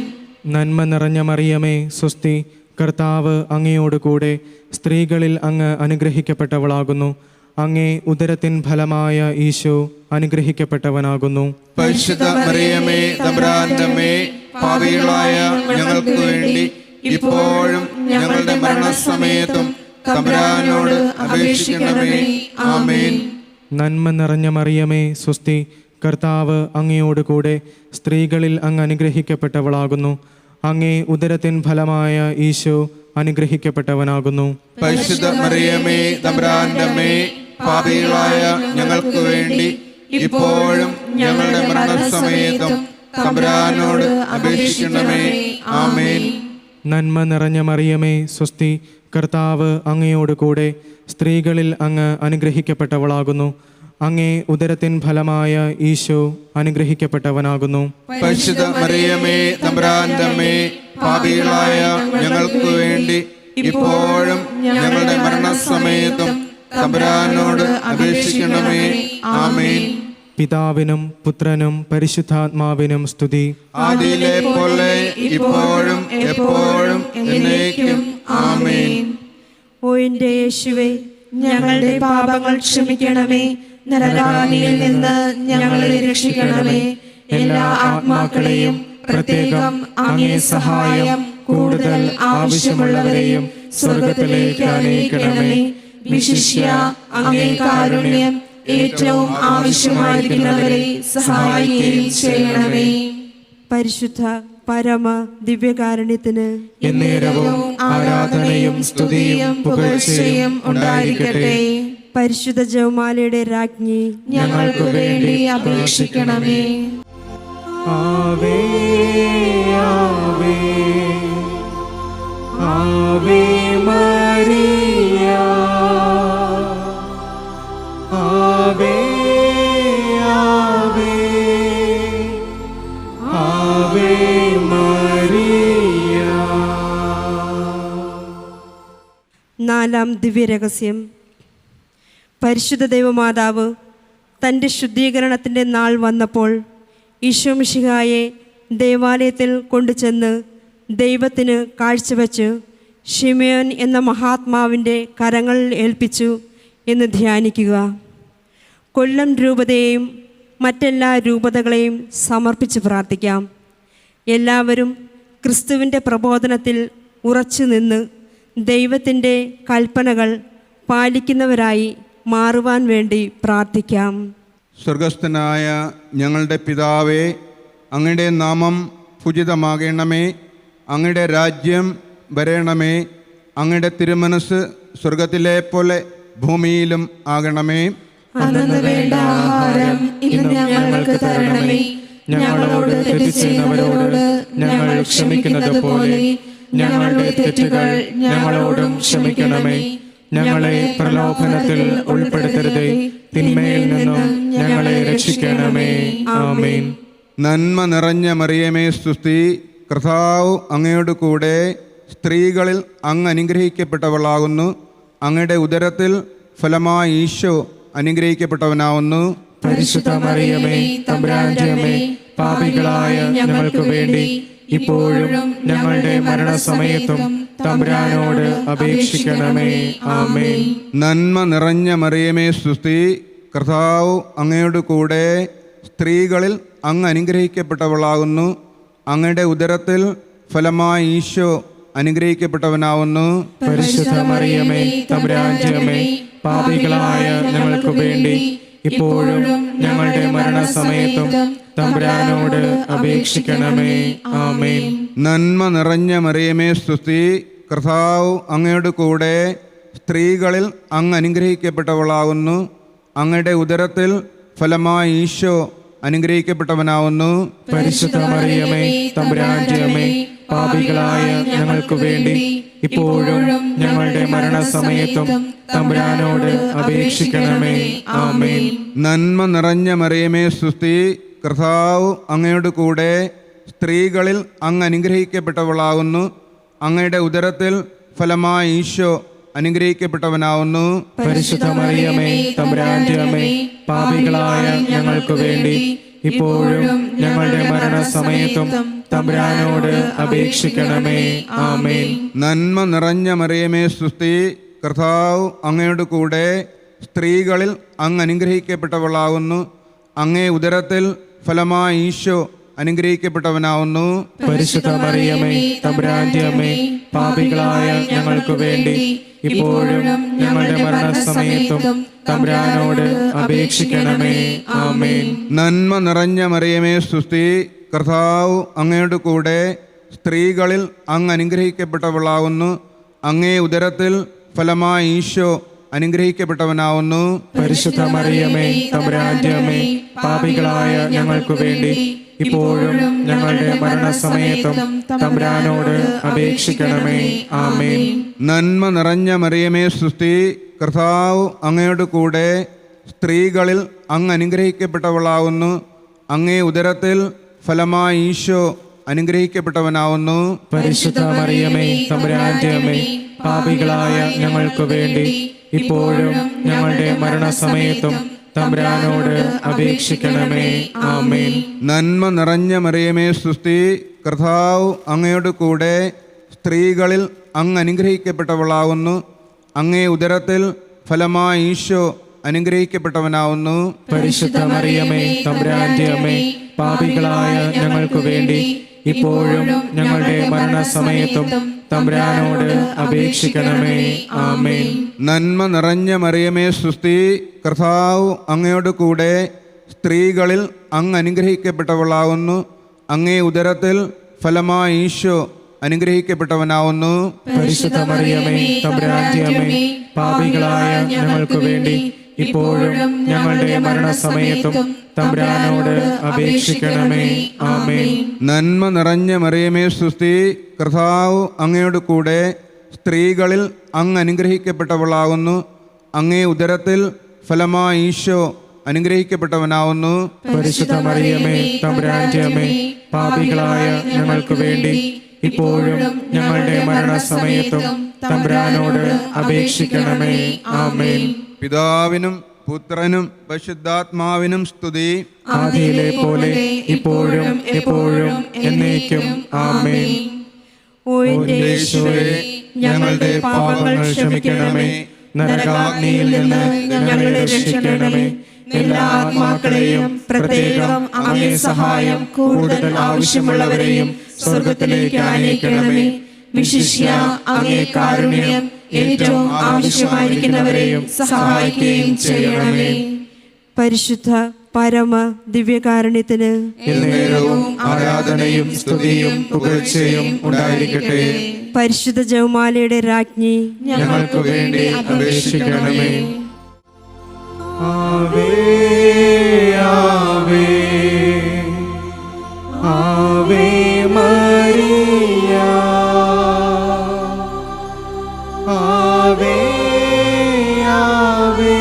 നന്മ നിറഞ്ഞ മറിയമേ സ്വസ്തി, കർത്താവ് അങ്ങയോട് കൂടെ സ്ത്രീകളിൽ അങ്ങ് അനുഗ്രഹിക്കപ്പെട്ടവളാകുന്നു. അങ്ങേ ഉദരത്തിൻ ഫലമായ ഈശോ അനുഗ്രഹിക്കപ്പെട്ടവനാകുന്നു. പരിശുദ്ധ മറിയമേ, തമ്പുരാന്റെ അമ്മേ, പാപികളായ ഞങ്ങൾക്ക് വേണ്ടി ഇപ്പോഴും ഞങ്ങളുടെ മരണസമയത്തും തമ്പുരാനോട് അപേക്ഷിക്കണമേ. ആമേൻ. നന്മ നിറഞ്ഞ മറിയമേ സ്വസ്തി, കർത്താവ് അങ്ങയോട് കൂടെ സ്ത്രീകളിൽ അങ്ങ് അനുഗ്രഹിക്കപ്പെട്ടവളാകുന്നു. അങ്ങേ ഉദരത്തിൻ ഫലമായ ഈശോ അനുഗ്രഹിക്കപ്പെട്ടവനാകുന്നു. പരിശുദ്ധ മറിയമേ, തമ്പുരാന്റെ അമ്മേ, പാപികളായ ഞങ്ങൾക്ക് വേണ്ടി ഇപ്പോഴും ഞങ്ങളുടെ മരണസമയത്തും തമ്പുരാനോട് അപേക്ഷിക്കണമേ. ആമേൻ. നന്മ നിറഞ്ഞ മറിയമേ സ്വസ്തി, കർത്താവ് അങ്ങയോട് കൂടെ സ്ത്രീകളിൽ അങ്ങ് അനുഗ്രഹിക്കപ്പെട്ടവളാകുന്നു. അങ്ങേ ഉദരത്തിൻ ഫലമായ ഈശോ അനുഗ്രഹിക്കപ്പെട്ടവനാകുന്നു. പരിശുദ്ധ മറിയമേ, തമ്പുരാന്റെ അമ്മേ, പാപികളായ ഞങ്ങൾക്ക് വേണ്ടി ഇപ്പോഴും ഞങ്ങളുടെ മരണസമയത്തും തമ്പുരാനോട് അപേക്ഷിക്കണമേ. ആമേൻ. പിതാവിനും പുത്രനും പരിശുദ്ധാത്മാവിനും സ്തുതി. ആദിയിലെ പോലെ ഇപ്പോഴും എപ്പോഴും എന്നേക്കും. ആമേൻ. ഓ എൻ്റെ യേശുവേ, ഞങ്ങളുടെ പാപങ്ങൾ ക്ഷമിക്കണമേ. നരകാഗ്നിയിൽ നിന്ന് ഞങ്ങളെ രക്ഷിക്കണമേ. എല്ലാ ആത്മാക്കളെയും പ്രത്യേകം അങ്ങേ സഹായം കൂടുതൽ ആവശ്യമുള്ളവരെയും സ്വർഗത്തിലേക്ക് അനയിക്കണമേ. വിശിഷ്യ അങ്ങേ കാരുണ്യം ഏറ്റവും ആവശ്യമായിരിക്കുന്നവരെ സഹായിക്കുകയും ചെയ്യണമേ. പരിശുദ്ധ പരമ ദിവ്യകാരുണ്യത്തിന് എന്നേരവും ആരാധനയും സ്തുതിയും പുകഴ്ചയും ഉണ്ടായിരിക്കട്ടെ. പരിശുദ്ധ ജപമാലയുടെ രാജ്ഞി, ഞങ്ങൾക്ക് വേണ്ടി അപേക്ഷിക്കണമേ. ആവേ ആവേ ആവേ മരിയ, നാലാം ദിവ്യരഹസ്യം. പരിശുദ്ധ ദൈവമാതാവ് തൻ്റെ ശുദ്ധീകരണത്തിൻ്റെ നാൾ വന്നപ്പോൾ ഈശോ മിശിഹായെ ദേവാലയത്തിൽ കൊണ്ടുചെന്ന് ദൈവത്തിന് കാഴ്ചവെച്ച് ശിമയോൻ എന്ന മഹാത്മാവിൻ്റെ കരങ്ങളിൽ ഏൽപ്പിച്ചു എന്ന് ധ്യാനിക്കുക. കൊല്ലം രൂപതയെയും മറ്റെല്ലാ രൂപതകളെയും സമർപ്പിച്ച് പ്രാർത്ഥിക്കാം. എല്ലാവരും ക്രിസ്തുവിൻ്റെ പ്രബോധനത്തിൽ ഉറച്ചു നിന്ന് ദൈവത്തിൻ്റെ കൽപ്പനകൾ പാലിക്കുന്നവരായി മാറുവാൻ വേണ്ടി പ്രാർത്ഥിക്കാം. സ്വർഗസ്ഥനായ ഞങ്ങളുടെ പിതാവേ, അങ്ങയുടെ നാമം പൂജിതമാകണമേ, അങ്ങയുടെ രാജ്യം വരണമേ, അങ്ങയുടെ തിരുമനസ് സ്വർഗത്തിലെ പോലെ ഭൂമിയിലും ആകണമേ. അന്നു വേണ്ട ആഹാരം ഇന്ന് ഞങ്ങൾക്ക് തരണമേ. ഞങ്ങളോട് തെറ്റ് ചെയ്യുന്നവരോട് ഞങ്ങൾ ക്ഷമിക്കുന്നത് പോലെ ഞങ്ങളുടെ തെറ്റുകൾ ഞങ്ങളോടും ക്ഷമിക്കണമേ. ഞങ്ങളെ പ്രലോഭനത്തിൽ ഉൾപ്പെടുത്തരുതേ, തിന്മയിൽ നിന്നും ഞങ്ങളെ രക്ഷിക്കണമേ. ആമേൻ. നന്മ നിറഞ്ഞ മറിയമേ സ്തുതി, കർത്താവ് അങ്ങയോട് കൂടെ സ്ത്രീകളിൽ അങ്ങ് അനുഗ്രഹിക്കപ്പെട്ടവളാകുന്നു. അങ്ങയുടെ ഉദരത്തിൽ ഫലമായി ഈശോ അനുഗ്രഹിക്കപ്പെട്ടവനാവുന്നു. പരിശുദ്ധ മറിയമേ, തമ്പുരാന്റെ അമ്മേ, പാപികളായ ഞങ്ങൾക്ക് വേണ്ടി ഇപ്പോഴും ഞങ്ങളുടെ മരണസമയത്തും തമ്പുരാനോട് അപേക്ഷിക്കണമേ. ആമേൻ. നന്മ നിറഞ്ഞ മറിയമേ സ്തുതി, കർത്താവ് അങ്ങയോട് കൂടെ സ്ത്രീകളിൽ അങ്ങ് അനുഗ്രഹിക്കപ്പെട്ടവളാകുന്നു. അങ്ങയുടെ ഉദരത്തിൽ ഫലമായി ഈശോ അനുഗ്രഹിക്കപ്പെട്ടവനാവുന്നു. പരിശുദ്ധ മറിയമേ, തമ്പുരാന്റെ അമ്മേ, പാപികളായ ഞങ്ങൾക്ക് വേണ്ടി ഇപ്പോഴും ഞങ്ങളുടെ മരണസമയത്തും തമ്പുരാനോട് അപേക്ഷിക്കണമേ. ആമേൻ. നന്മ നിറഞ്ഞ മറിയമേ സ്തുതി, കർത്താവ് അങ്ങയോട് കൂടെ സ്ത്രീകളിൽ അങ്ങ് അനുഗ്രഹിക്കപ്പെട്ടവളാകുന്നു. അങ്ങയുടെ ഉദരത്തിൽ ഫലമായി ഈശോ അനുഗ്രഹിക്കപ്പെട്ടവനാവുന്നു. പരിശുദ്ധ മറിയമേ, തമ്പുരാന്റെ അമ്മേ, പാപികളായ ഞങ്ങൾക്ക് വേണ്ടി ഇപ്പോഴും ഞങ്ങളുടെ മരണസമയത്തും തമ്പുരാനോട് അപേക്ഷിക്കണമേ. ആമേൻ. നന്മ നിറഞ്ഞ മറിയമേ സ്തുതി, കർത്താവ് അങ്ങയോട് കൂടെ സ്ത്രീകളിൽ അങ്ങ് അനുഗ്രഹിക്കപ്പെട്ടവളാകുന്നു. അങ്ങയുടെ ഉദരത്തിൽ ഫലമായി ഈശോ അനുഗ്രഹിക്കപ്പെട്ടവനാവുന്നു. പരിശുദ്ധ മറിയമേ, തമ്പുരാന്റെ അമ്മേ, പാപികളായ ഞങ്ങൾക്ക് വേണ്ടി ഇപ്പോഴും ഞങ്ങളുടെ മരണസമയത്തും തമ്പുരാനോട് അപേക്ഷിക്കണമേ. ആമേൻ. നന്മ നിറഞ്ഞ മറിയമേ സ്തുതി, കർത്താവ് അങ്ങയോട് കൂടെ സ്ത്രീകളിൽ അങ്ങ് അനുഗ്രഹിക്കപ്പെട്ടവളാകുന്നു. അങ്ങേ ഉദരത്തിൽ ഫലമായി ഈശോ അനുഗ്രഹിക്കപ്പെട്ടവനാവുന്നു. പരിശുദ്ധ മറിയമേ, തമ്പുരാന്റെ അമ്മേ, പാപികളായ ഞങ്ങൾക്ക് വേണ്ടി ഇപ്പോഴും ഞങ്ങളുടെ മരണസമയത്തും തമ്പുരാനോട് അപേക്ഷിക്കണമേ. ആമേൻ. നന്മ നിറഞ്ഞ മറിയമേ സ്തുതി, കർത്താവ് അങ്ങയോട് കൂടെ സ്ത്രീകളിൽ അങ്ങ് അനുഗ്രഹിക്കപ്പെട്ടവളാകുന്നു. അങ്ങേ ഉദരത്തിൽ ഫലമായി ഈശോ അനുഗ്രഹിക്കപ്പെട്ടവനാവുന്നു. പരിശുദ്ധ മറിയമേ, തമ്പുരാന്റെ അമ്മേ, പാപികളായ ഞങ്ങൾക്ക് വേണ്ടി ഇപ്പോഴും ഞങ്ങളുടെ മരണസമയത്തും തമ്പുരാനോട് അപേക്ഷിക്കണമേ. ആമേൻ. നന്മ നിറഞ്ഞ മറിയമേ സ്തുതി, കർത്താവ് അങ്ങയോട് കൂടെ സ്ത്രീകളിൽ അങ്ങ് അനുഗ്രഹിക്കപ്പെട്ടവളാകുന്നു. അങ്ങേ ഉദരത്തിൽ ഫലമായി ഈശോ അനുഗ്രഹിക്കപ്പെട്ടവനാവുന്നു. പരിശുദ്ധ മറിയമേ, തമ്പുരാന്റെ അമ്മേ, പാപികളായ ഞങ്ങൾക്ക് വേണ്ടി ഇപ്പോഴും ഞങ്ങളുടെ മരണസമയത്തും തമ്പുരാനോട് അപേക്ഷിക്കണമേ. ആമേൻ. നന്മ നിറഞ്ഞ മറിയമേ സ്തുതി, കർത്താവ് അങ്ങയോട് കൂടെ സ്ത്രീകളിൽ അങ്ങ് അനുഗ്രഹിക്കപ്പെട്ടവളാകുന്നു. അങ്ങേ ഉദരത്തിൽ ഫലമായി ഈശോ അനുഗ്രഹിക്കപ്പെട്ടവനാവുന്നു. പരിശുദ്ധ മറിയമേ, തമ്പുരാന്റെ അമ്മേ, പാപികളായ ഞങ്ങൾക്ക് വേണ്ടി ഇപ്പോഴും ഞങ്ങളുടെ മരണസമയത്തും തമ്പുരാനോട് അപേക്ഷിക്കണമേ. ആമേൻ. നന്മ നിറഞ്ഞ മറിയമേ സ്തുതി, കർത്താവ് അങ്ങയോട് കൂടെ സ്ത്രീകളിൽ അങ്ങ് അനുഗ്രഹിക്കപ്പെട്ടവളാകുന്നു. അങ്ങേ ഉദരത്തിൽ ഫലമായി ഈശോ അനുഗ്രഹിക്കപ്പെട്ടവനാവുന്നു. പരിശുദ്ധ മറിയമേ, തമ്പുരാന്റെ അമ്മേ, പാപികളായ ഞങ്ങൾക്ക് വേണ്ടി ഇപ്പോഴും ഞങ്ങളുടെ മരണസമയത്തും തമ്പുരാനോട് അപേക്ഷിക്കണമേ. ആമേൻ. നന്മ നിറഞ്ഞ മറിയമേ സ്തുതി, കർത്താവ് അങ്ങയോട് കൂടെ സ്ത്രീകളിൽ അങ്ങ് അനുഗ്രഹിക്കപ്പെട്ടവളാകുന്നു. അങ്ങേ ഉദരത്തിൽ ഫലമായി ഈശോ അനുഗ്രഹിക്കപ്പെട്ടവനാവുന്നു. പരിശുദ്ധ മറിയമേ, തമ്പുരാന്റെ അമ്മേ, പാപികളായ ഞങ്ങൾക്ക് വേണ്ടി ഇപ്പോഴും ഞങ്ങളുടെ മരണസമയത്തും തമ്പുരാനോട് അപേക്ഷിക്കണമേ. ആമേൻ. പിതാവിനും പുത്രനും പരിശുദ്ധാത്മാവിനും സ്തുതി. ആദിയിലെ പോലെ ഇപ്പോഴും എപ്പോഴും എന്നേക്കും. ആമേൻ. ഓ എൻ്റെ യേശുവേ, ഞങ്ങളുടെ പാപങ്ങൾ ക്ഷമിക്കണമേ. നരകാഗ്നിയിൽ നിന്ന് ഞങ്ങളെ രക്ഷിക്കണമേ. എല്ലാ ആത്മാക്കളെയും പ്രത്യേകം അങ്ങേ സഹായം കൂടുതൽ ആവശ്യമുള്ളവരെയും സ്വർഗത്തിലേക്ക് ആനയിക്കണമേ. വിശിഷ്യ അങ്ങേ കാരുണ്യം ഏറ്റവും ആവശ്യമായിരിക്കുന്നവരെയും സഹായിക്കുകയും ചെയ്യണമേ. പരിശുദ്ധ പരമ ദിവ്യകാരുണ്യത്തിന് എന്നേരവും ആരാധനയും സ്തുതിയും പുകഴ്ചയും ഉണ്ടായിരിക്കട്ടെ. പരിശുദ്ധ ജപമാലയുടെ രാജ്ഞി ഞങ്ങൾക്ക് വേണ്ടി അപേക്ഷിക്കണമേ. ആവേ ആവേ ആവേ മരിയ, ആവേ ആവേ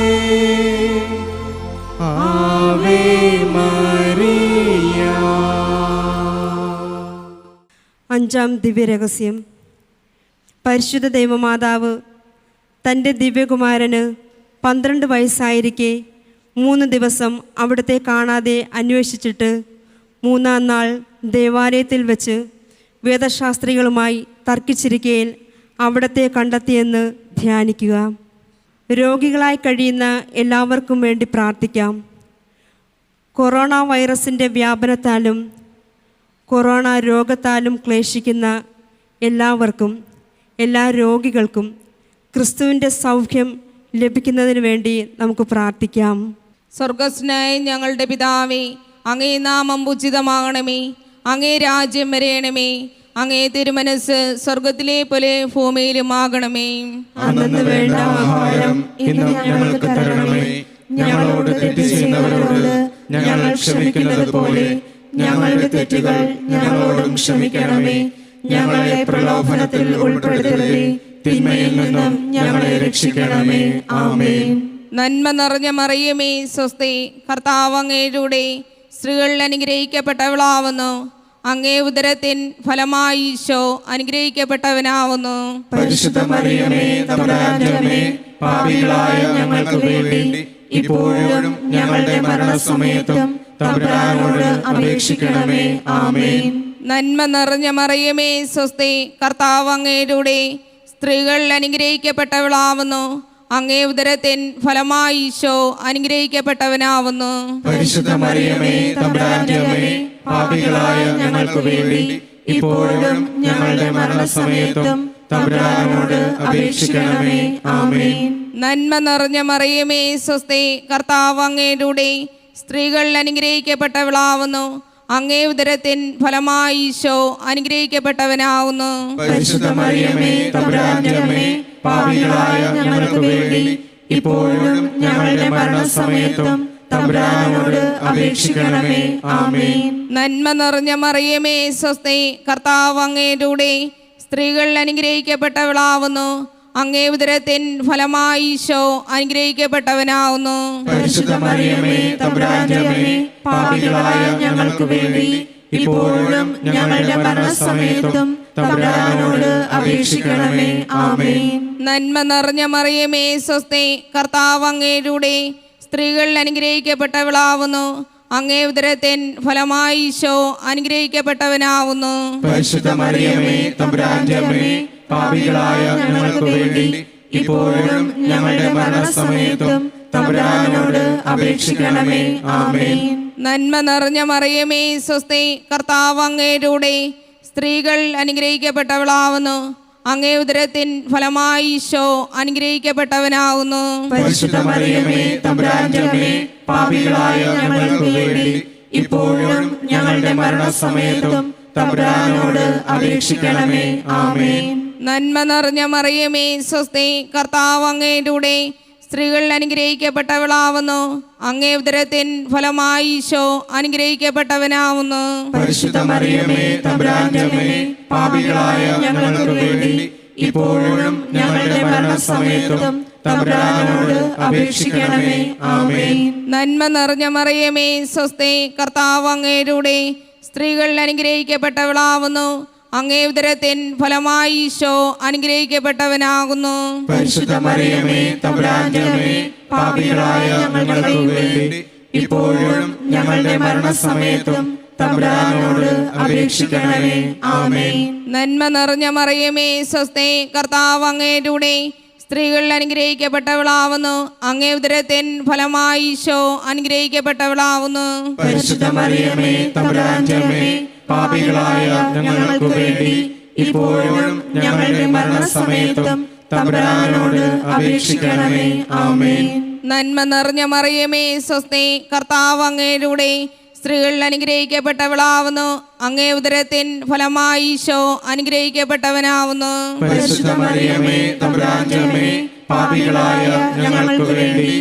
ആവേ മരിയ. അഞ്ചാം ദിവ്യരഹസ്യം. പരിശുദ്ധ ദൈവമാതാവ് തൻ്റെ ദിവ്യകുമാരന് 12 വയസ്സായിരിക്കെ 3 ദിവസം അവിടുത്തെ കാണാതെ അന്വേഷിച്ചിട്ട് 3-ാം നാൾ ദേവാലയത്തിൽ വെച്ച് വേദശാസ്ത്രികളുമായി തർക്കിച്ചിരിക്കയിൽ അവിടത്തെ കണ്ടെത്തിയെന്ന് ധ്യാനിക്കുക. രോഗികളായി കഴിയുന്ന എല്ലാവർക്കും വേണ്ടി പ്രാർത്ഥിക്കാം. കൊറോണ വൈറസിൻ്റെ വ്യാപനത്താലും കൊറോണ രോഗത്താലും ക്ലേശിക്കുന്ന എല്ലാവർക്കും, എല്ലാ രോഗികൾക്കും ക്രിസ്തുവിൻ്റെ സൗഖ്യം ലഭിക്കുന്നതിന് വേണ്ടി നമുക്ക് പ്രാർത്ഥിക്കാം. സ്വർഗസ്നായ ഞങ്ങളുടെ പിതാവേ, അങ്ങേ നാമം ഉചിതമാകണമേ. അങ്ങേ രാജ്യം വരയണമേ. അങ്ങേ തിരുമനസ് സ്വർഗത്തിലെ പോലെ ഭൂമിയിലും ആകണമേ. അന്നു വേണ്ട ആഹാരം ഇന്ന് ഞങ്ങൾക്ക് തരണമേ. ഞങ്ങളോട് തെറ്റ് ചെയ്യുന്നവരോട് ഞങ്ങൾ ക്ഷമിക്കുന്നത് പോലെ ഞങ്ങളുടെ തെറ്റുകൾ ഞങ്ങളോടും ക്ഷമിക്കണമേ. ഞങ്ങളെ പ്രലോഭനത്തിൽ ഉൾപ്പെടുത്തരുതേ, തിന്മയിൽ നിന്നും ഞങ്ങളെ രക്ഷിക്കണമേ. ആമേൻ. നന്മ നിറഞ്ഞ മറിയമേ സ്വസ്തി, കർത്താവ് അങ്ങയുടെ സ്ത്രീകൾ അനുഗ്രഹിക്കപ്പെട്ടവളാവുന്നു. അങ്ങേ ഉദരത്തിൻ ഫലമായി ഈശോ അനുഗ്രഹിക്കപ്പെട്ടവനാവുന്നു. പരിശുദ്ധ മറിയമേ, തമ്പുരാന്റെ അമ്മേ, പാപികളായ ഞങ്ങൾക്ക് വേണ്ടി ഇപ്പോഴും ഞങ്ങളുടെ മരണസമയത്തും തമ്പുരാനോട് അപേക്ഷിക്കണമേ. ആമേൻ. നന്മ നിറഞ്ഞ മറിയമേ സ്വസ്തി, കർത്താവ് അങ്ങയുടെ സ്ത്രീകൾ അനുഗ്രഹിക്കപ്പെട്ടവളാവുന്നു. അങ്ങേ ഉദരത്തിൻ ഫലമായി ഈശോ അനുഗ്രഹിക്കപ്പെട്ടവനാവുന്നു. പരിശുദ്ധ മറിയമേ, തമ്പുരാന്റെ അമ്മേ, പാപികളായ ഞങ്ങൾക്ക് വേണ്ടി ഇപ്പോഴും ഞങ്ങളുടെ മരണസമയത്തും തമ്പുരാനോട് അപേക്ഷിക്കണമേ. ആമേൻ. നന്മ നിറഞ്ഞ മറിയമേ സ്വസ്തി, കർത്താവ് അങ്ങയുടെ സ്ത്രീകൾ അനുഗ്രഹിക്കപ്പെട്ടവളാവുന്നു. അങ്ങേ ഉദരത്തിൻ ഫലമായി ഈശോ അനുഗ്രഹിക്കപ്പെട്ടവനാവുന്നു. പരിശുദ്ധ മറിയമേ, തമ്പുരാന്റെ അമ്മേ, പാപികളായ ഞങ്ങൾക്ക് വേണ്ടി ഇപ്പോഴും ഞങ്ങളുടെ മരണസമയത്തും തമ്പുരാനോട് അപേക്ഷിക്കണമേ. ആമേൻ. നന്മ നിറഞ്ഞ മറിയമേ സ്വസ്തി, കർത്താവ് അങ്ങയുടെ സ്ത്രീകൾ അനുഗ്രഹിക്കപ്പെട്ടവളാവുന്നു. അങ്ങേ ഉദരത്തിൻ ഫലമായി ഈശോ അനുഗ്രഹിക്കപ്പെട്ടവനാവുന്നു. പരിശുദ്ധ മറിയമേ, തമ്പുരാന്റെ അമ്മേ, പാപികളായ ഞങ്ങൾക്ക് വേണ്ടി ഇപ്പോഴും ഞങ്ങളുടെ മരണസമയത്തും തമ്പുരാനോട് അപേക്ഷിക്കണമേ. ആമേൻ. നന്മ നിറഞ്ഞ മറിയമേ സ്വസ്തി, കർത്താവ് അങ്ങയുടെ സ്ത്രീകൾ അനുഗ്രഹിക്കപ്പെട്ടവളാവുന്നു. അങ്ങേ ഉദരത്തിൻ ഫലമായി ഈശോ അനുഗ്രഹിക്കപ്പെട്ടവനാവുന്നു. പരിശുദ്ധ മറിയമേ, തമ്പുരാന്റെ അമ്മേ, പാപികളായ ഞങ്ങൾക്ക് വേണ്ടി ഇപ്പോഴും ഞങ്ങളുടെ മരണസമയത്തും തമ്പുരാനോട് അപേക്ഷിക്കണമേ. ആമേൻ. നന്മ നിറഞ്ഞ മറിയമേ സ്വസ്തി, കർത്താവ് അങ്ങയുടെ സ്ത്രീകൾ അനുഗ്രഹിക്കപ്പെട്ടവളാവുന്നു. അങ്ങേ ഉദരത്തിൻ ഫലമായി ഈശോ അനുഗ്രഹിക്കപ്പെട്ടവനാവുന്നു. പരിശുദ്ധ മറിയമേ, തമ്പുരാന്റെ അമ്മേ, പാപികളായ ഞങ്ങൾക്ക് വേണ്ടി ഇപ്പോഴും ഞങ്ങളുടെ മരണസമയത്തും തമ്പുരാനോട് അപേക്ഷിക്കണമേ. ആമേൻ. നന്മ നിറഞ്ഞ മറിയമേ സ്വസ്തി, കർത്താവ് അങ്ങയുടെ സ്ത്രീകൾ അനുഗ്രഹിക്കപ്പെട്ടവളാവുന്നു. അങ്ങേ ഉദരത്തിൻ ഫലമായി ഈശോ അനുഗ്രഹിക്കപ്പെട്ടവനാവുന്നു. പരിശുദ്ധ മറിയമേ, തമ്പുരാന്റെ അമ്മേ, പാപികളായ ഞങ്ങൾക്ക് വേണ്ടി ഇപ്പോഴും ഞങ്ങളുടെ മരണസമയത്തും തമ്പുരാനോട് അപേക്ഷിക്കണമേ. ആമേൻ. നന്മ നിറഞ്ഞ മറിയമേ സ്വസ്തി, കർത്താവ് അങ്ങയുടെ സ്ത്രീകൾ അനുഗ്രഹിക്കപ്പെട്ടവളാവുന്നു. അങ്ങേ ഉദരത്തിൻ ഫലമായി ഈശോ അനുഗ്രഹിക്കപ്പെട്ടവനാകുന്നു. പരിശുദ്ധ മറിയമേ തമ്പുരാന്റെ അമ്മേ, പാപികളായ ഞങ്ങൾക്ക് വേണ്ടി ഇപ്പോഴും ഞങ്ങളുടെ മരണസമയത്തും തമ്പുരാനോട് അപേക്ഷിക്കണമേ. ആമേൻ. നന്മ നിറഞ്ഞ മറിയമേ സ്വസ്തി, കർത്താവ് അങ്ങയുടെ കൂടെ സ്ത്രീകൾ അനുഗ്രഹിക്കപ്പെട്ടവളാവുന്നു. അങ്ങേ ഉദരത്തിൻ ഫലമായി ഈശോ അനുഗ്രഹിക്കപ്പെട്ടവളാവുന്നു. പരിശുദ്ധ മറിയമേ തമ്പുരാന്റെ അമ്മേ, പാപികളായ ഞങ്ങൾക്ക് വേണ്ടി ഇപ്പോഴും ഞങ്ങളുടെ മരണസമയത്തും തമ്പുരാനോട് അപേക്ഷിക്കണമേ. ആമേൻ. നന്മ നിറഞ്ഞ മറിയമേ സ്വസ്തി, കർത്താവ് അങ്ങയുടെ കൂടെ സ്ത്രീകൾ അനുഗ്രഹിക്കപ്പെട്ടവളാവുന്നു. അങ്ങേ ഉദരത്തിൻ ഫലമായി ഈശോ അനുഗ്രഹിക്കപ്പെട്ടവനാവുന്നു. പരിശുദ്ധ മറിയമേ തമ്പുരാന്റെ അമ്മേ, പാപികളായ ഞങ്ങൾക്ക് വേണ്ടി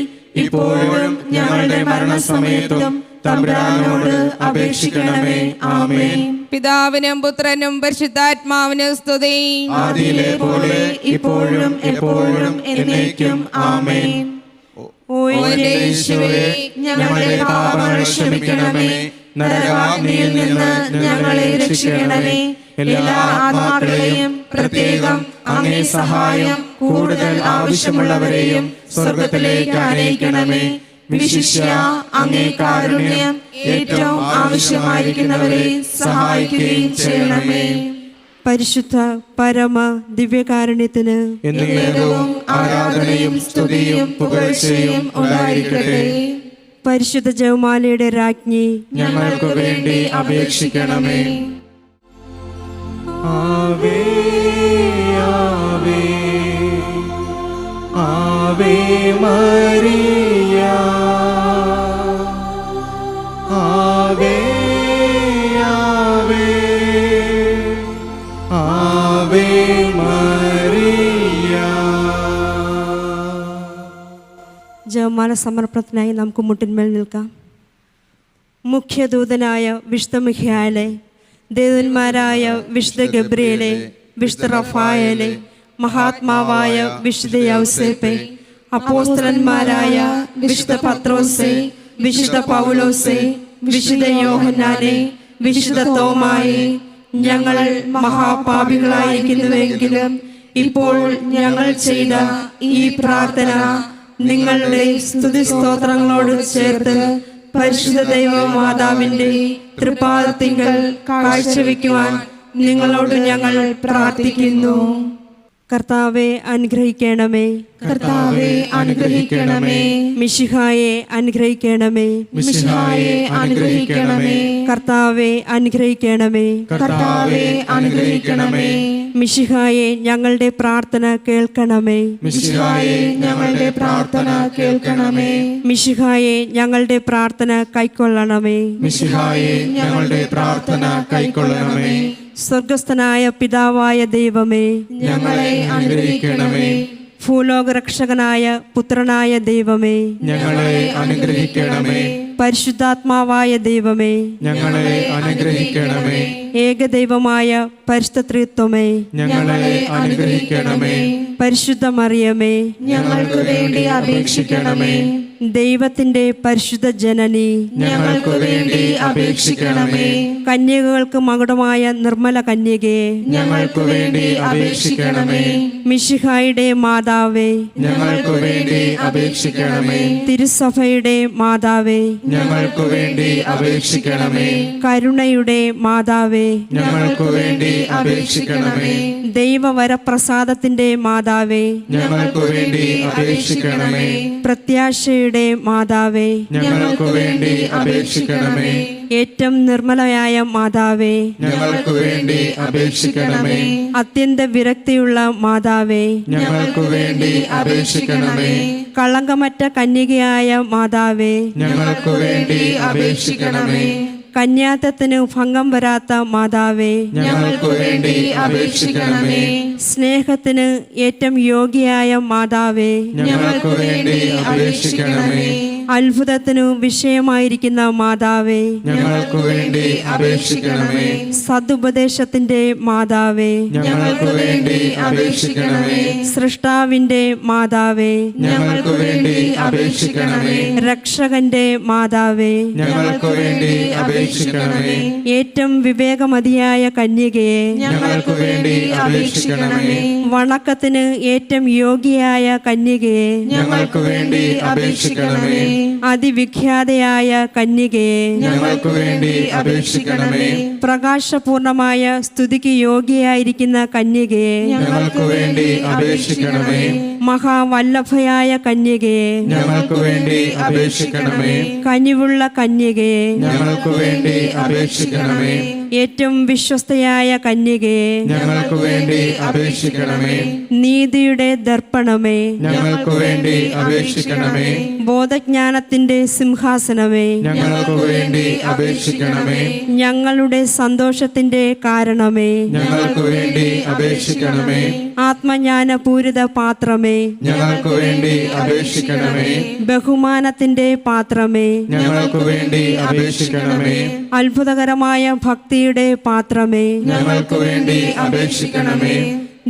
ഇപ്പോഴും ഞങ്ങളുടെ മരണസമയത്തും തമ്പുരാനോട് അപേക്ഷിക്കണമേ. ആമേൻ. പിതാവിനും പുത്രനും പരിശുദ്ധാത്മാവിനും സ്തുതി. ആദിയിലെ പോലെ ഇപ്പോഴും എപ്പോഴും എന്നേക്കും. ആമേൻ. ഓ എൻ്റെ യേശുവേ, ഞങ്ങളുടെ പാപങ്ങൾ ക്ഷമിക്കണമേ. നരകാഗ്നിയിൽ നിന്ന് ഞങ്ങളെ രക്ഷിക്കണമേ. എല്ലാ ആത്മാക്കളെയും പ്രത്യേകം അങ്ങേ സഹായം കൂടുതൽ ആവശ്യമുള്ളവരെയും സ്വർഗത്തിലേക്ക് ആനയിക്കണമേ. വിശിഷ്യ അങ്ങേ കാരുണ്യം ഏറ്റവും ആവശ്യമായിരിക്കുന്നവരെ സഹായിക്കുകയും ചെയ്യണമേ. പരിശുദ്ധ പരമ ദിവ്യകാരുണ്യത്തിന് എന്നേരവും ആരാധനയും സ്തുതിയും പുകഴ്ചയും ഉണ്ടായിരിക്കട്ടെ. പരിശുദ്ധ ജപമാലയുടെ രാജ്ഞി ഞങ്ങൾക്ക് വേണ്ടി അപേക്ഷിക്കണമേ. ആവേ ആവേ ആവേ മരിയ, ആവേ ആവേ ആവേ മരിയ. ജപമാല സമർപ്പണത്തിനായി നമുക്ക് മുട്ടിന്മേൽ നിൽക്കാം. മുഖ്യദൂതനായ വിശുദ്ധ മിഖായേലേ, ദേവന്മാരായ വിശുദ്ധ ഗബ്രിയേലേ, വിശുദ്ധ റഫായേലേ, മഹാത്മാവായ വിശുദ്ധ യൗസേപ്പേ, അപ്പോസ്തലന്മാരായ വിശുദ്ധ പത്രോസേ, വിശുദ്ധ പൗലോസേ, വിശുദ്ധ യോഹന്നാനേ, വിശുദ്ധ തോമായേ, ഞങ്ങൾ മഹാപാപികളായിരിക്കുന്നുവെങ്കിലും ഇപ്പോൾ ഞങ്ങൾ ചെയ്ത ഈ പ്രാർത്ഥന നിങ്ങളുടെ സ്തുതി സ്തോത്രങ്ങളോട് ചേർത്ത് പരിശുദ്ധ ദൈവമാതാവിന്റെ തൃപ്പാദത്തിങ്കൽ കാഴ്ചവെക്കുവാൻ നിങ്ങളോട് ഞങ്ങൾ പ്രാർത്ഥിക്കുന്നു. കർത്താവെ അനുഗ്രഹിക്കണമേ. കർത്താവെ അനുഗ്രഹിക്കണമേ. മിശിഹായെ അനുഗ്രഹിക്കണമേ. മിശിഹായെ അനുഗ്രഹിക്കണമേ. കർത്താവെ അനുഗ്രഹിക്കണമേ. കർത്താവെ അനുഗ്രഹിക്കണമേ. മിശിഹായെ ഞങ്ങളുടെ പ്രാർത്ഥന കേൾക്കണമേ. മിശിഹായെ ഞങ്ങളുടെ പ്രാർത്ഥന കേൾക്കണമേ. മിശിഹായെ ഞങ്ങളുടെ പ്രാർത്ഥന കൈക്കൊള്ളണമേ. മിശിഹായെ ഞങ്ങളുടെ പ്രാർത്ഥന കൈക്കൊള്ളണമേ. സ്വർഗസ്ഥനായ പിതാവായ ദൈവമേ, ഞങ്ങളെ അനുഗ്രഹിക്കണമേ. ഭൂലോകരക്ഷകനായ പുത്രനായ ദൈവമേ, ഞങ്ങളെ അനുഗ്രഹിക്കണമേ. പരിശുദ്ധാത്മാവായ ദൈവമേ, ഞങ്ങളെ അനുഗ്രഹിക്കണമേ. ഏകദൈവമായ പരിശുദ്ധ ത്രിത്വമേ, ഞങ്ങളെ അനുഗ്രഹിക്കണമേ. പരിശുദ്ധ മറിയമേ, ഞങ്ങൾക്ക് വേണ്ടി അപേക്ഷിക്കണമേ. ദൈവത്തിന്റെ പരിശുദ്ധ ജനനി, ഞങ്ങൾക്ക് വേണ്ടി അപേക്ഷിക്കണമേ. കന്യകകൾക്ക് മകുടമായ നിർമ്മല കന്യകയെ, ഞങ്ങൾക്ക് വേണ്ടി അപേക്ഷിക്കണമേ. മിശിഹായുടെ മാതാവേ, ഞങ്ങൾക്ക് വേണ്ടി അപേക്ഷിക്കണമേ. തിരുസഭയുടെ മാതാവേ, ഞങ്ങൾക്ക് വേണ്ടി അപേക്ഷിക്കണമേ. കരുണയുടെ മാതാവേ, ഞങ്ങൾക്ക് വേണ്ടി അപേക്ഷിക്കണമേ. ദൈവവരപ്രസാദത്തിന്റെ മാതാവേ, ഞങ്ങൾക്ക് വേണ്ടി അപേക്ഷിക്കണമേ. പ്രത്യാശയുടെ മാതാവേ, ഞങ്ങൾക്ക് വേണ്ടി അപേക്ഷിക്കണമേ. ഏറ്റവും നിർമ്മലയായ മാതാവേ, ഞങ്ങൾക്ക് വേണ്ടി അപേക്ഷിക്കണമേ. അത്യന്ത വിരക്തിയുള്ള മാതാവേ, ഞങ്ങൾക്ക് വേണ്ടി അപേക്ഷിക്കണമേ. കളങ്കമറ്റ കന്യകയായ മാതാവേ, ഞങ്ങൾക്ക് വേണ്ടി അപേക്ഷിക്കണമേ. കന്യാത്തത്തിന് ഭംഗം വരാത്ത മാതാവേ, ഞങ്ങൾക്ക് വേണ്ടി അപേക്ഷിക്കണമേ. സ്നേഹത്തിന് ഏറ്റവും യോഗ്യയായ മാതാവേ, ഞങ്ങൾക്ക് വേണ്ടി അപേക്ഷിക്കണമേ. അത്ഭുതത്തിനു വിഷയമായിരിക്കുന്ന മാതാവേ, ഞങ്ങൾക്ക് വേണ്ടി അപേക്ഷിക്കണമേ. സതുപദേശത്തിന്റെ മാതാവേ, ഞങ്ങൾക്ക് വേണ്ടി അപേക്ഷിക്കണമേ. സൃഷ്ടാവിന്റെ മാതാവേ, ഞങ്ങൾക്ക് വേണ്ടി അപേക്ഷിക്കണമേ. രക്ഷകന്റെ മാതാവേ, ഞങ്ങൾക്ക് വേണ്ടി അപേക്ഷിക്കണമേ. ഏറ്റവും വിവേകമതിയായ കന്യകയെ, ഞങ്ങൾക്ക് വേണ്ടി അപേക്ഷിക്കണമേ. വണക്കത്തിന് ഏറ്റവും യോഗ്യയായ കന്യകയെ, ഞങ്ങൾക്ക് വേണ്ടി അപേക്ഷിക്കണമേ. അതിവിഖ്യാതയായ കന്യകയെ, ഞങ്ങൾക്ക് വേണ്ടി അപേക്ഷിക്കണമേ. പ്രകാശപൂർണമായ സ്തുതിക്ക് യോഗ്യയായിരിക്കുന്ന കന്യകയെ, ഞങ്ങൾക്ക് വേണ്ടി അപേക്ഷിക്കണമേ. മഹാവല്ലഭയായ കന്യകയെ, ഞങ്ങൾക്ക് വേണ്ടി അപേക്ഷിക്കണമേ. കനിവുള്ള കന്യകയെ, ഞങ്ങൾക്ക് വേണ്ടി അപേക്ഷിക്കണമേ. ഏറ്റവും വിശ്വസ്തയായ കന്യകയെ, ഞങ്ങൾക്ക് വേണ്ടി അപേക്ഷിക്കണമേ. നീതിയുടെ ദർപ്പണമേ, ഞങ്ങൾക്ക് വേണ്ടി അപേക്ഷിക്കണമേ. ബോധജ്ഞാനത്തിന്റെ സിംഹാസനമേ, ഞങ്ങൾക്ക് വേണ്ടി അപേക്ഷിക്കണമേ. ഞങ്ങളുടെ സന്തോഷത്തിന്റെ കാരണമേ, ഞങ്ങൾക്ക് വേണ്ടി അപേക്ഷിക്കണമേ. ആത്മജ്ഞാനപൂരിത പാത്രമേ, ഞങ്ങൾക്ക് വേണ്ടി അപേക്ഷിക്കണമേ. ബഹുമാനത്തിന്റെ പാത്രമേ, ഞങ്ങൾക്ക് വേണ്ടി അപേക്ഷിക്കണമേ. അത്ഭുതകരമായ ഭക്തിയുടെ പാത്രമേ, ഞങ്ങൾക്ക് വേണ്ടി അപേക്ഷിക്കണമേ.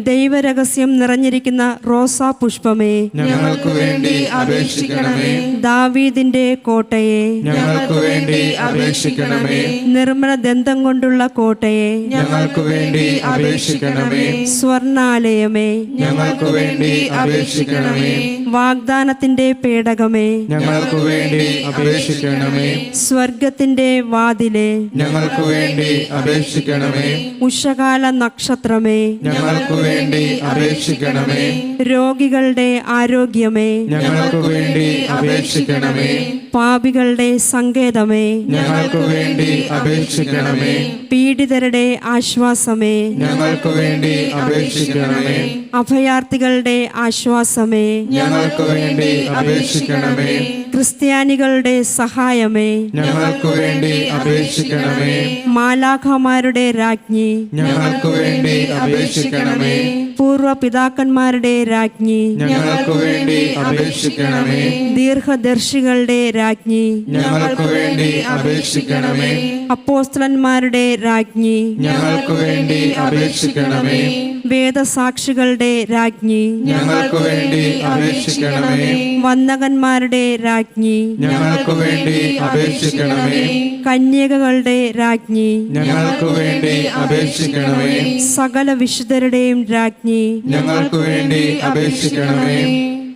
ദൈവരഹസ്യം നിറഞ്ഞിരിക്കുന്ന റോസാ പുഷ്പമേ, ഞങ്ങൾക്ക് വേണ്ടി അപേക്ഷിക്കണമേ. ദാവീദിന്റെ കോട്ടയെ, ഞങ്ങൾക്ക് വേണ്ടി അപേക്ഷിക്കണമേ. നിർമ്മല ദന്തം കൊണ്ടുള്ള കോട്ടയെ, ഞങ്ങൾക്ക് വേണ്ടി അപേക്ഷിക്കണമേ. സ്വർണാലയമേ, ഞങ്ങൾക്ക് വേണ്ടി അപേക്ഷിക്കണമേ. വാഗ്ദാനത്തിന്റെ പേടകമേ, ഞങ്ങൾക്ക് വേണ്ടി അപേക്ഷിക്കണമേ. സ്വർഗത്തിന്റെ വാതിലെ, ഞങ്ങൾക്ക് വേണ്ടി അപേക്ഷിക്കണമേ. ഉഷകാല നക്ഷത്രമേ, ഞങ്ങൾക്ക് വേണ്ടി അപേക്ഷിക്കണമേ. രോഗികളുടെ ആരോഗ്യമേ, ഞങ്ങൾക്ക് വേണ്ടി അപേക്ഷിക്കണമേ. പാപികളുടെ സങ്കേതമേ, ഞങ്ങൾക്ക് വേണ്ടി അപേക്ഷിക്കണമേ. പീഡിതരുടെ ആശ്വാസമേ, ഞങ്ങൾക്ക് വേണ്ടി അപേക്ഷിക്കണമേ. അഭയാർത്ഥികളുടെ ആശ്വാസമേ, ഞങ്ങൾക്ക് വേണ്ടി അപേക്ഷിക്കണമേ. ക്രിസ്ത്യാനികളുടെ സഹായമേ, ഞങ്ങൾക്ക് വേണ്ടി അപേക്ഷിക്കണമേ. മാലാഖമാരുടെ രാജ്ഞി, ഞങ്ങൾക്ക് വേണ്ടി അപേക്ഷിക്കണമേ. പൂർവ പിതാക്കന്മാരുടെ രാജ്ഞി, ഞങ്ങൾക്ക് വേണ്ടി അപേക്ഷിക്കണമേ. ദീർഘദർശികളുടെ രാജ്ഞി, ഞങ്ങൾക്ക് വേണ്ടി അപേക്ഷിക്കണമേ. അപ്പോസ്തലന്മാരുടെ രാജ്ഞി, ഞങ്ങൾക്ക് വേണ്ടി അപേക്ഷിക്കണമേ. വേദസാക്ഷികളുടെ രാജ്ഞി, ഞങ്ങൾക്ക് വേണ്ടി അപേക്ഷിക്കണമേ. വന്ദകന്മാരുടെ രാജ്ഞി, ഞങ്ങൾക്ക് വേണ്ടി അപേക്ഷിക്കണമേ. കന്യകകളുടെ രാജ്ഞി, ഞങ്ങൾക്ക് വേണ്ടി അപേക്ഷിക്കണമേ. സകല വിശുദ്ധരുടെയും രാജ്ഞി, ഞങ്ങൾക്ക് വേണ്ടി അപേക്ഷിക്കണമേ.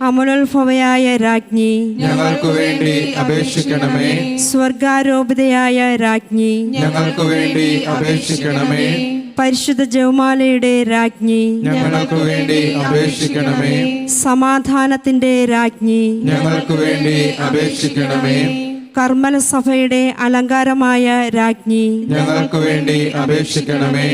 അമലോത്ഭവയായ രാജ്ഞി, ഞങ്ങൾക്ക് വേണ്ടി അപേക്ഷിക്കണമേ. സ്വർഗാരോപിതയായ രാജ്ഞി, ഞങ്ങൾക്ക് വേണ്ടി അപേക്ഷിക്കണമേ. പരിശുദ്ധ ജപമാലയുടെ രാജ്ഞി, ഞങ്ങൾക്ക് വേണ്ടി അപേക്ഷിക്കണമേ. സമാധാനത്തിന്റെ രാജ്ഞി, ഞങ്ങൾക്ക് വേണ്ടി അപേക്ഷിക്കണമേ. കർമ്മല സഭയുടെ അലങ്കാരമായ രാജ്ഞി, ഞങ്ങൾക്ക് വേണ്ടി അപേക്ഷിക്കണമേ.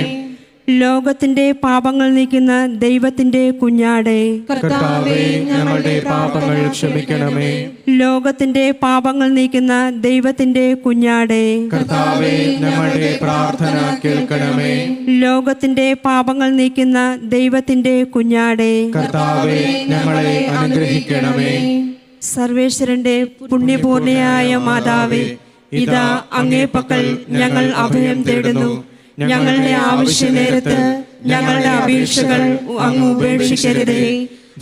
ലോകത്തിന്റെ പാപങ്ങൾ നീക്കുന്ന ദൈവത്തിന്റെ കുഞ്ഞാടേ, കർത്താവേ, ഞങ്ങളുടെ പാപങ്ങൾ ക്ഷമിക്കണമേ. ലോകത്തിന്റെ പാപങ്ങൾ നീക്കുന്ന ദൈവത്തിന്റെ കുഞ്ഞാടേ, കർത്താവേ, ഞങ്ങളുടെ പ്രാർത്ഥന കേൾക്കണമേ. ലോകത്തിന്റെ പാപങ്ങൾ നീക്കുന്ന ദൈവത്തിന്റെ കുഞ്ഞാടേ, കർത്താവേ, ഞങ്ങളെ അനുഗ്രഹിക്കണമേ. സർവേശ്വരന്റെ പുണ്യപൂർണയായ മാതാവേ, ഇതാ അങ്ങേ പക്കൽ ഞങ്ങൾ അഭയം തേടുന്നു. ഞങ്ങളുടെ ആവശ്യ നേരത്ത് ഞങ്ങളുടെ അപേക്ഷകൾ അങ്ങ് ഉപേക്ഷിക്കരുതേ.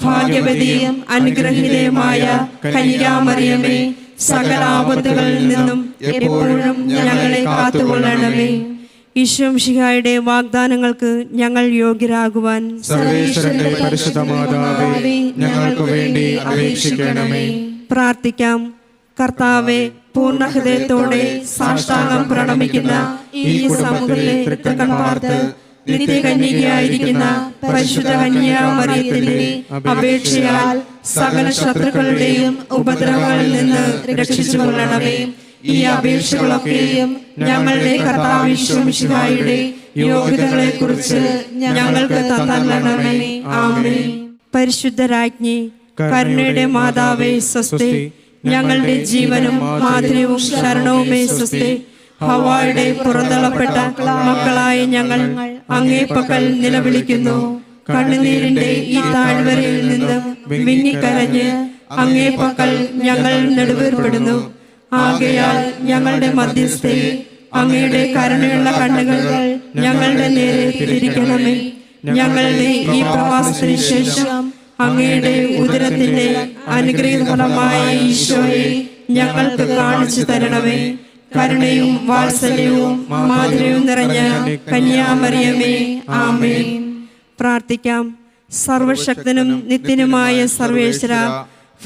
ഭാഗ്യവതിയും അനുഗ്രഹീതയുമായ കന്യകാമറിയമേ, സകല ആപത്തുകളിൽ നിന്നും എപ്പോഴും ഞങ്ങളെ കാത്തുകൊള്ളണമേ. ഈശോമിശിഹായുടെ വാഗ്ദാനങ്ങൾക്ക് ഞങ്ങൾ യോഗ്യരാകുവാൻ സർവേശ്വരന്റെ പരിശുദ്ധ മാതാവേ, ഞങ്ങൾക്ക് വേണ്ടി അപേക്ഷിക്കണമേ. പ്രാർത്ഥിക്കാം. കർത്താവെ, പൂർണ്ണ ഹൃദയത്തോടെ സാഷ്ടാംഗം പ്രണമിക്കുന്ന ഈ സമൂഹത്തിലെ തൃക്കൺ പാർത്ത് നിത്യകന്യകയായിരിക്കുന്ന പരിശുദ്ധ കന്യാമറിയത്തിന്റെ അപേക്ഷയാൽ സകല ശത്രുക്കളുടെയും ഉപദ്രവങ്ങളിൽ നിന്ന് രക്ഷിച്ചുകൊള്ളണമേ. ഈ അപേക്ഷകളൊക്കെയും ഞങ്ങളുടെ കർത്താവ് ഈശോമിശിഹായുടെ യോഗ്യതകളെ കുറിച്ച് ഞങ്ങൾക്ക് തന്നരണമേ. ആമേൻ. പരിശുദ്ധ രാജ്ഞി, കരുണയുടെ മാതാവേ സ്വസ്തി. ഞങ്ങളുടെ ജീവനും മാധുര്യവും ശരണവുമേ സ്വസ്തി. ഹവ്വായുടെ പുറന്തള്ളപ്പെട്ട മക്കളായ ഞങ്ങൾ അങ്ങേ പക്കൽ നിലവിളിക്കുന്നു. കണ്ണുനീരിന്റെ ഈ താഴ്വരയിൽ നിന്ന് വിങ്ങിക്കരഞ്ഞ് അങ്ങേ പക്കൽ ഞങ്ങൾ നെടുവേർപ്പെടുന്നു. ആകയാൽ ഞങ്ങളുടെ മധ്യസ്ഥേ, അങ്ങയുടെ കരുണയുള്ള കണ്ണുകൾ ഞങ്ങളുടെ നേരെ തിരിക്കണമേ. ഞങ്ങളുടെ ഈ പ്രവാസത്തിന് ശേഷം അങ്ങയുടെ ഉദരത്തിന്റെ അനുഗ്രഹഫലമായ ഈശോയെ ഞങ്ങൾക്ക് കാണിച്ചു തരണമേ. കരുണയും വാത്സല്യവും മാധുര്യവും നിറഞ്ഞ കന്യാമറിയമേ, ആമേൻ. പ്രാർത്ഥിക്കാം. സർവശക്തനും നിത്യനുമായ സർവേശ്വര,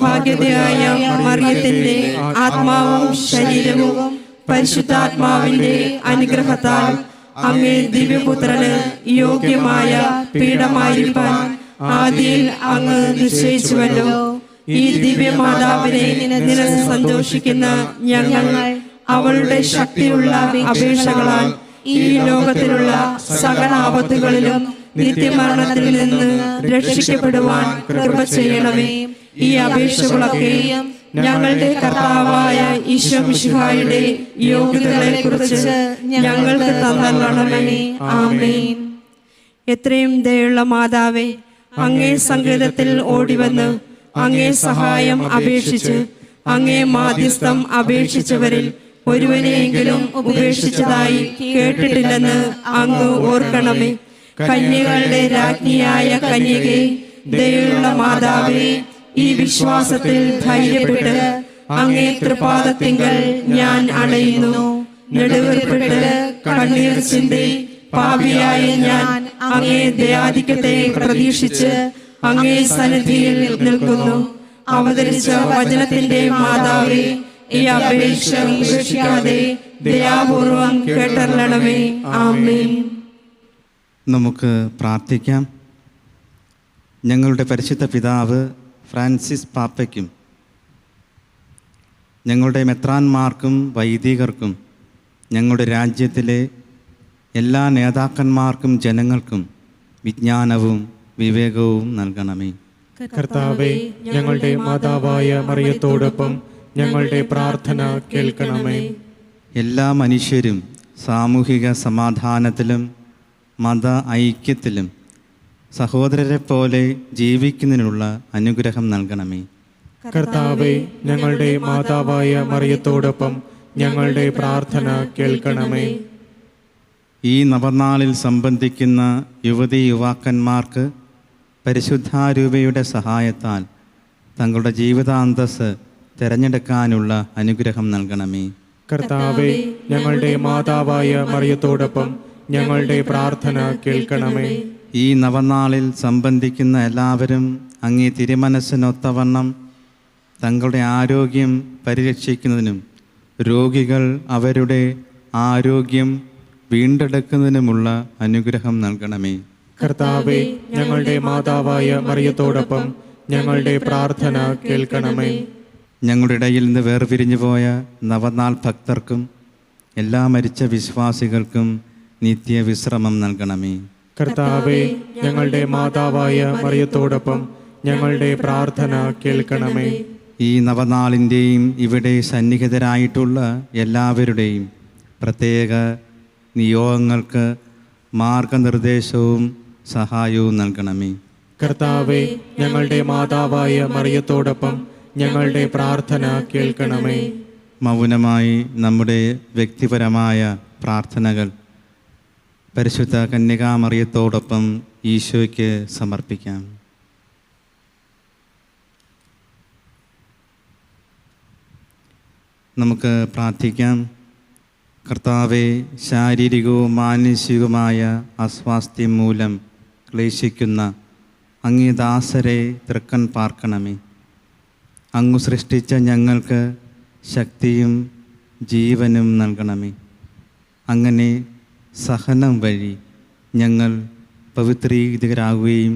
ഭാഗ്യതയായ മറിയത്തിന്റെ ആത്മാവും ശരീരവും പരിശുദ്ധാത്മാവിന്റെ അനുഗ്രഹത്താൽ അങ്ങേ ദിവ്യപുത്രന് യോഗ്യമായ പീഠമായിരിക്കാൻ ആദിയിൽ അങ്ങ് നിശ്ചയിച്ചുവല്ലോ. ഈ ദിവ്യമാതാവിനെ നിരന്ന് സന്തോഷിക്കുന്ന ഞങ്ങൾ അവളുടെ ശക്തിയുള്ള അപേക്ഷകളാൽ ഈ ലോകത്തിലുള്ള സകല ആപത്തുകളിലും നിത്യമരണത്തിൽ നിന്ന് രക്ഷിക്കപ്പെടുവാൻ കൃപ ചെയ്യണമേ. ഈ അപേക്ഷകളൊക്കെയും ഞങ്ങളുടെ കർത്താവായ ഈശോ മിശിഹായുടെ യോഗ്യതകളെ കുറിച്ച് ഞങ്ങൾക്ക് തന്നരുളണമേ. ആമേൻ. എത്രയും ദയുള്ള മാതാവേ, അങ്ങേ സങ്കേതത്തിൽ ഓടിവന്ന് അങ്ങേ സഹായം അപേക്ഷിച്ച് അങ്ങേ മാധ്യസ്ഥം അപേക്ഷിച്ചവരിൽ ഒരുവനെയെങ്കിലും ഉപേക്ഷിച്ചതായി കേട്ടിട്ടില്ലെന്ന് അങ്ങ് ഓർക്കണമേ. കന്യകളുടെ രാജ്ഞിയായ കന്യകേ, ദയുള്ള മാതാവേ, ഈ വിശ്വാസത്തിൽ ധൈര്യപ്പെട്ട് അങ്ങേ തൃപാദത്തിങ്കൽ ഞാൻ അണയുന്നു. നെടുവേർപ്പെട്ട് കണ്ണീർ ചിന്തി പാപിയായ ഞാൻ അങ്ങേ ദയാധിക്യത്തെ പ്രതീക്ഷിച്ച് അങ്ങേ സന്നിധിയിൽ നിൽക്കുന്നു. അവതരിച്ച വചനത്തിന്റെ മാതാവേ, ഈ അപേക്ഷ ഉപേക്ഷിക്കാതെ ദയാപൂർവം കേട്ടരുളണമേ. ആമേൻ. നമുക്ക് പ്രാർത്ഥിക്കാം. ഞങ്ങളുടെ പരിശുദ്ധ പിതാവ് ഫ്രാൻസിസ് പാപ്പയ്ക്കും ഞങ്ങളുടെ മെത്രാന്മാർക്കും വൈദികർക്കും ഞങ്ങളുടെ രാജ്യത്തിലെ എല്ലാ നേതാക്കന്മാർക്കും ജനങ്ങൾക്കും വിജ്ഞാനവും വിവേകവും നൽകണമേ. കർത്താവേ, ഞങ്ങളുടെ മാതാവായ മറിയത്തോടൊപ്പം ഞങ്ങളുടെ പ്രാർത്ഥന കേൾക്കണമേ. എല്ലാ മനുഷ്യരും സാമൂഹിക സമാധാനത്തിലും മത ഐക്യത്തിലും സഹോദരരെ പോലെ ജീവിക്കുന്നതിനുള്ള അനുഗ്രഹം നൽകണമേ. കർത്താവേ, ഞങ്ങളുടെ മാതാവായ മറിയത്തോടൊപ്പം ഞങ്ങളുടെ പ്രാർത്ഥന കേൾക്കണമേ. ഈ നവനാളിൽ സംബന്ധിക്കുന്ന യുവതീ യുവാക്കന്മാർക്ക് പരിശുദ്ധാരൂപയുടെ സഹായത്താൽ തങ്ങളുടെ ജീവിതാന്തസ് തിരഞ്ഞെടുക്കാനുള്ള അനുഗ്രഹം നൽകണമേ. കർത്താവേ, ഞങ്ങളുടെ മാതാവായ മറിയത്തോടൊപ്പം ഞങ്ങളുടെ പ്രാർത്ഥന കേൾക്കണമേ. ഈ നവനാളിൽ സംബന്ധിക്കുന്ന എല്ലാവരും അങ്ങേ തിരുമനസ്സിനൊത്തവണ്ണം തങ്ങളുടെ ആരോഗ്യം പരിരക്ഷിക്കുന്നതിനും രോഗികൾ അവരുടെ ആരോഗ്യം വീണ്ടെടുക്കുന്നതിനുമുള്ള അനുഗ്രഹം നൽകണമേ. കർത്താവേ, ഞങ്ങളുടെ മാതാവായ മറിയത്തോടൊപ്പം ഞങ്ങളുടെ പ്രാർത്ഥന കേൾക്കണമേ. ഞങ്ങളുടെ ഇടയിൽ നിന്ന് വേർപിരിഞ്ഞു പോയ നവനാൾ ഭക്തർക്കും എല്ലാ മരിച്ച വിശ്വാസികൾക്കും നിത്യവിശ്രമം നൽകണമേ. കർത്താവേ, ഞങ്ങളുടെ മാതാവായ മറിയത്തോടൊപ്പം ഞങ്ങളുടെ പ്രാർത്ഥന കേൾക്കണമേ. ഈ നവനാളിൻ്റെയും ഇവിടെ സന്നിഹിതരായിട്ടുള്ള എല്ലാവരുടെയും പ്രത്യേക നിയോഗങ്ങൾക്ക് മാർഗനിർദ്ദേശവും സഹായവും നൽകണമേ. കർത്താവേ, ഞങ്ങളുടെ മാതാവായ മറിയത്തോടൊപ്പം ഞങ്ങളുടെ പ്രാർത്ഥന കേൾക്കണമേ. മൗനമായി നമ്മുടെ വ്യക്തിപരമായ പ്രാർത്ഥനകൾ പരിശുദ്ധ കന്യകാമറിയത്തോടൊപ്പം ഈശോയ്ക്ക് സമർപ്പിക്കാം. നമുക്ക് പ്രാർത്ഥിക്കാം. കർത്താവെ, ശാരീരികവും മാനസികവുമായ അസ്വാസ്ഥ്യം മൂലം ക്ലേശിക്കുന്ന അങ്ങേ ദാസരെ തൃക്കൺ പാർക്കണമേ. അങ്ങ് സൃഷ്ടിച്ച ഞങ്ങൾക്ക് ശക്തിയും ജീവനും നൽകണമേ. അങ്ങനെ സഹനം വഴി ഞങ്ങൾ പവിത്രീകരാകുകയും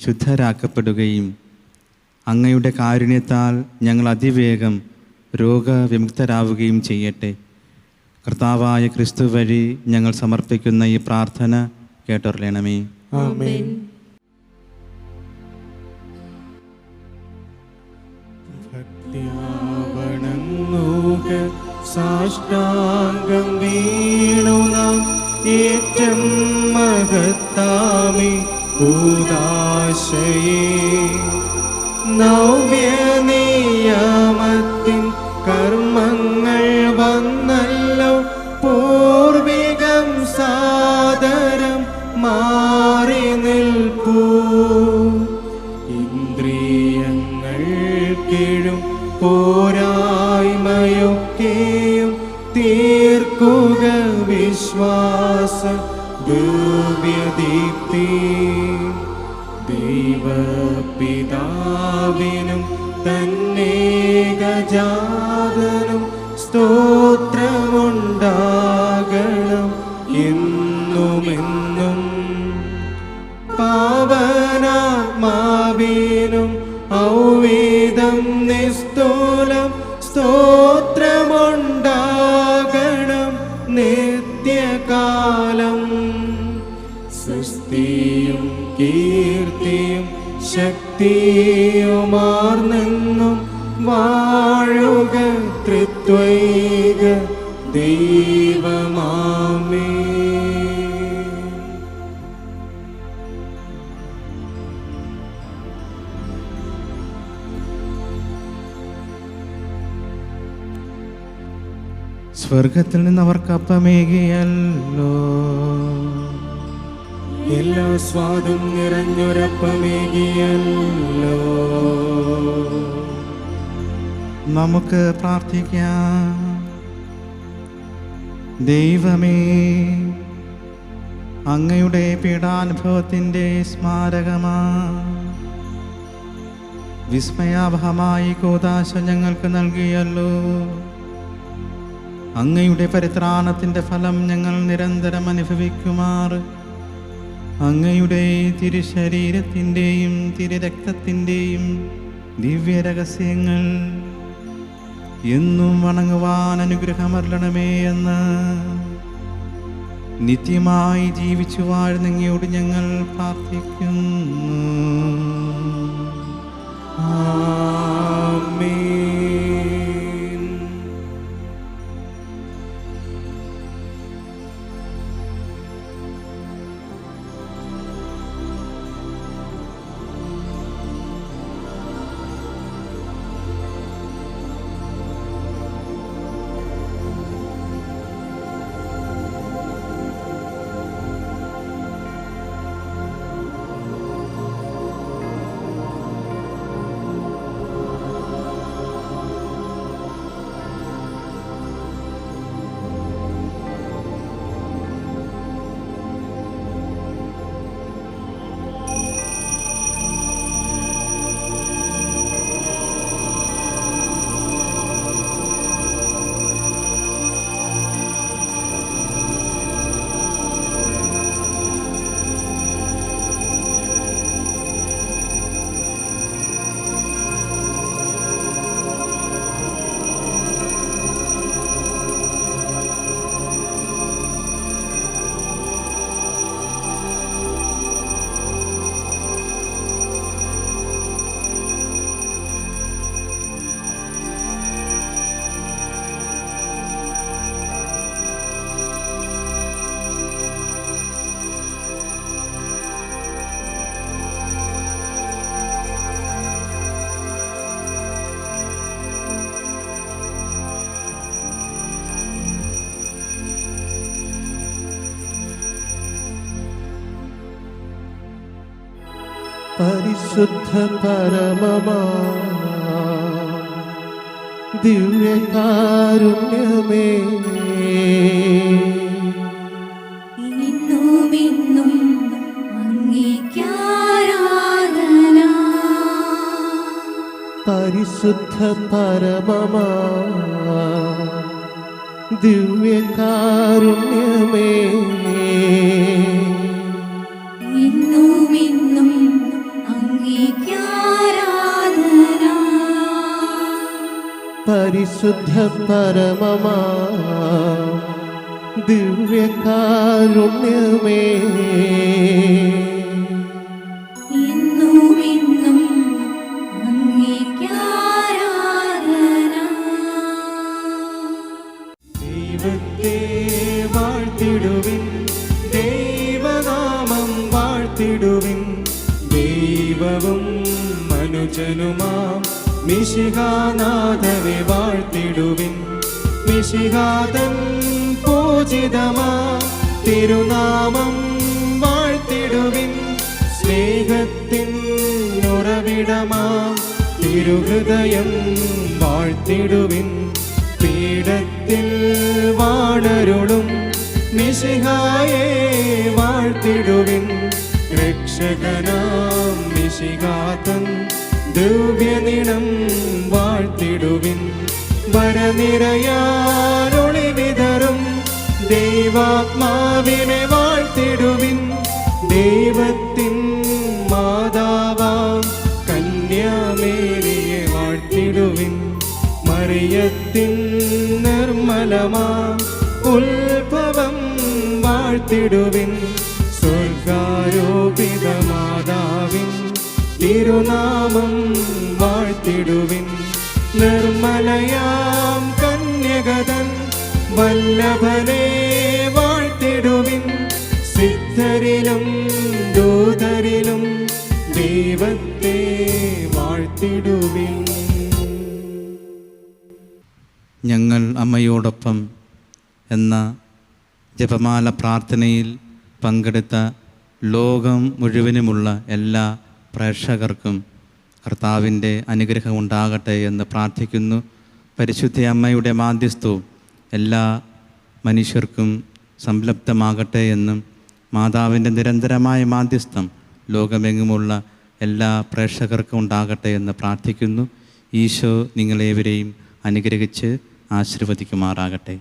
ശുദ്ധരാക്കപ്പെടുകയും അങ്ങയുടെ കാരുണ്യത്താൽ ഞങ്ങൾ അതിവേഗം രോഗവിമുക്തരാവുകയും ചെയ്യട്ടെ. കർത്താവായ ക്രിസ്തു വഴി ഞങ്ങൾ സമർപ്പിക്കുന്ന ഈ പ്രാർത്ഥന കേട്ടറിയണമേ. ആമേൻ. ഭക്തിയാവണങ്ങുക സാഷ്ടാംഗം വീണു നാം ഏറ്റം മഹത്താമി കൂദാശയേ നവ്യനിയമത്തിൻ കർമ്മങ്ങൾ വന്നല്ലോ, പൂർവികം സാദരം മാറി നിൽപ്പൂ. ഇന്ദ്രിയങ്ങൾ കീഴും പോരായ്മയൊക്കെയും തീർക്കുക വിശ്വാസ ദിവ്യദീപ്തി. ദൈവപിതാവിനും തന്നേകജാതനും സ്തോത്രമുണ്ടാകണം എന്നുമെന്നും. പാവനാത്മാവിനും ഔവേദം നിസ്തൂലം സ്തോത്രമുണ്ടാകണം നിത്യകാലം. സൃഷ്ടിയും കീർത്തിയും ശക്തിയുമാർന്നെന്നും വാഴുക ത്രിത്വൈക ദൈവമാമേ. സ്വർഗത്തിൽ നിന്ന് അവർക്ക് അപ്പമേകിയല്ലോ, എല്ലാ സ്വാദും നിറഞ്ഞൊരപ്പമേകിയല്ലോ. നമുക്ക് പ്രാർത്ഥിക്കാം. ദൈവമേ, അങ്ങയുടെ പീഡാനുഭവത്തിൻ്റെ സ്മാരകമാ വിസ്മയാവഹമായി കൂദാശ ഞങ്ങൾക്ക് നൽകിയല്ലോ. അങ്ങയുടെ പരിത്രാണത്തിൻ്റെ ഫലം ഞങ്ങൾ നിരന്തരം അനുഭവിക്കുമാറ് അങ്ങയുടെ തിരുശരീരത്തിൻ്റെയും തിരുരക്തത്തിൻ്റെയും ദിവ്യരഹസ്യങ്ങൾ എന്നും വണങ്ങുവാൻ അനുഗ്രഹമരുളണമേ എന്ന് നിത്യമായി ജീവിച്ചു വാഴുന്നങ്ങയോട് ഞങ്ങൾ പ്രാർത്ഥിക്കുന്നു. ആമേൻ. പരിശുദ്ധ പരമമാ ദിവ്യകാരുണ്യമേ, ഇന്നുമെന്നും അങ്ങേക്കാരാധന. പരിശുദ്ധ പരമമാ ദിവ്യകാരുണ്യമേ, ഇന്നുമെന്നും അങ്ങേക്കാരാധന. പരിശുദ്ധ പരമമാ ദിവ്യകാരുണ്യമേ, ഇന്നുമെന്നും അങ്ങേക്കാരാധന. ദൈവത്തെ വാഴ്ത്തിടുവിൻ, ദൈവനാമം വാഴ്ത്തിടുവിൻ. ദൈവവും അനുജനുമാം മിശിഹാനാഥനെ വാഴ്ത്തിടുവിൻ. മിശിഹാതൻ പൂജിതമാം തിരുനാമം വാഴ്ത്തിടുവിൻ. സ്നേഹത്തിൻ ഉറവിടമാം തിരുഹൃദയം വാഴ്ത്തിടുവിൻ. പീഠത്തിൽ വാണരുളും മിശിഹായെ വാഴ്ത്തിടുവിൻ. രക്ഷകനാം മിശിഹാതൻ ദിവ്യനിണം വാഴ്ത്തിടുവിൻ. വരനിരയാലൊളി വിതറും ദൈവാത്മാവിനെ വാഴ്ത്തിടുവിൻ. ദൈവത്തിൻ മാതാവാം കന്യാമേരിയെ വാഴ്ത്തിടുവിൻ. മറിയത്തിൻ നിർമ്മലമാം ഉത്ഭവം വാഴ്ത്തിടുവിൻ. സ്വർഗാരോപിത മാതാവിൻ തിരുനാമം വാഴ്ത്തിടുവിൻ. നിർമ്മലയാം കന്യകതൻ വല്ലഭനെ വാഴ്ത്തിടുവിൻ. സിദ്ധരിലും ദൂതരിലും ദൈവത്തെ വാഴ്ത്തിടുവിൻ. ഞങ്ങൾ അമ്മയോടൊപ്പം എന്ന ജപമാല പ്രാർത്ഥനയിൽ പങ്കെടുത്ത ലോകം മുഴുവനുമുള്ള എല്ലാ പ്രേക്ഷകർക്കും കർത്താവിൻ്റെ അനുഗ്രഹം ഉണ്ടാകട്ടെ എന്ന് പ്രാർത്ഥിക്കുന്നു. പരിശുദ്ധ അമ്മയുടെ മാധ്യസ്ഥവും എല്ലാ മനുഷ്യർക്കും സംലബ്ധമാകട്ടെ എന്നും മാതാവിൻ്റെ നിരന്തരമായ മാധ്യസ്ഥം ലോകമെങ്ങുമുള്ള എല്ലാ പ്രേക്ഷകർക്കും ഉണ്ടാകട്ടെ എന്ന് പ്രാർത്ഥിക്കുന്നു. ഈശോ നിങ്ങളേവരെയും അനുഗ്രഹിച്ച് ആശീർവദിക്കുമാറാകട്ടെ.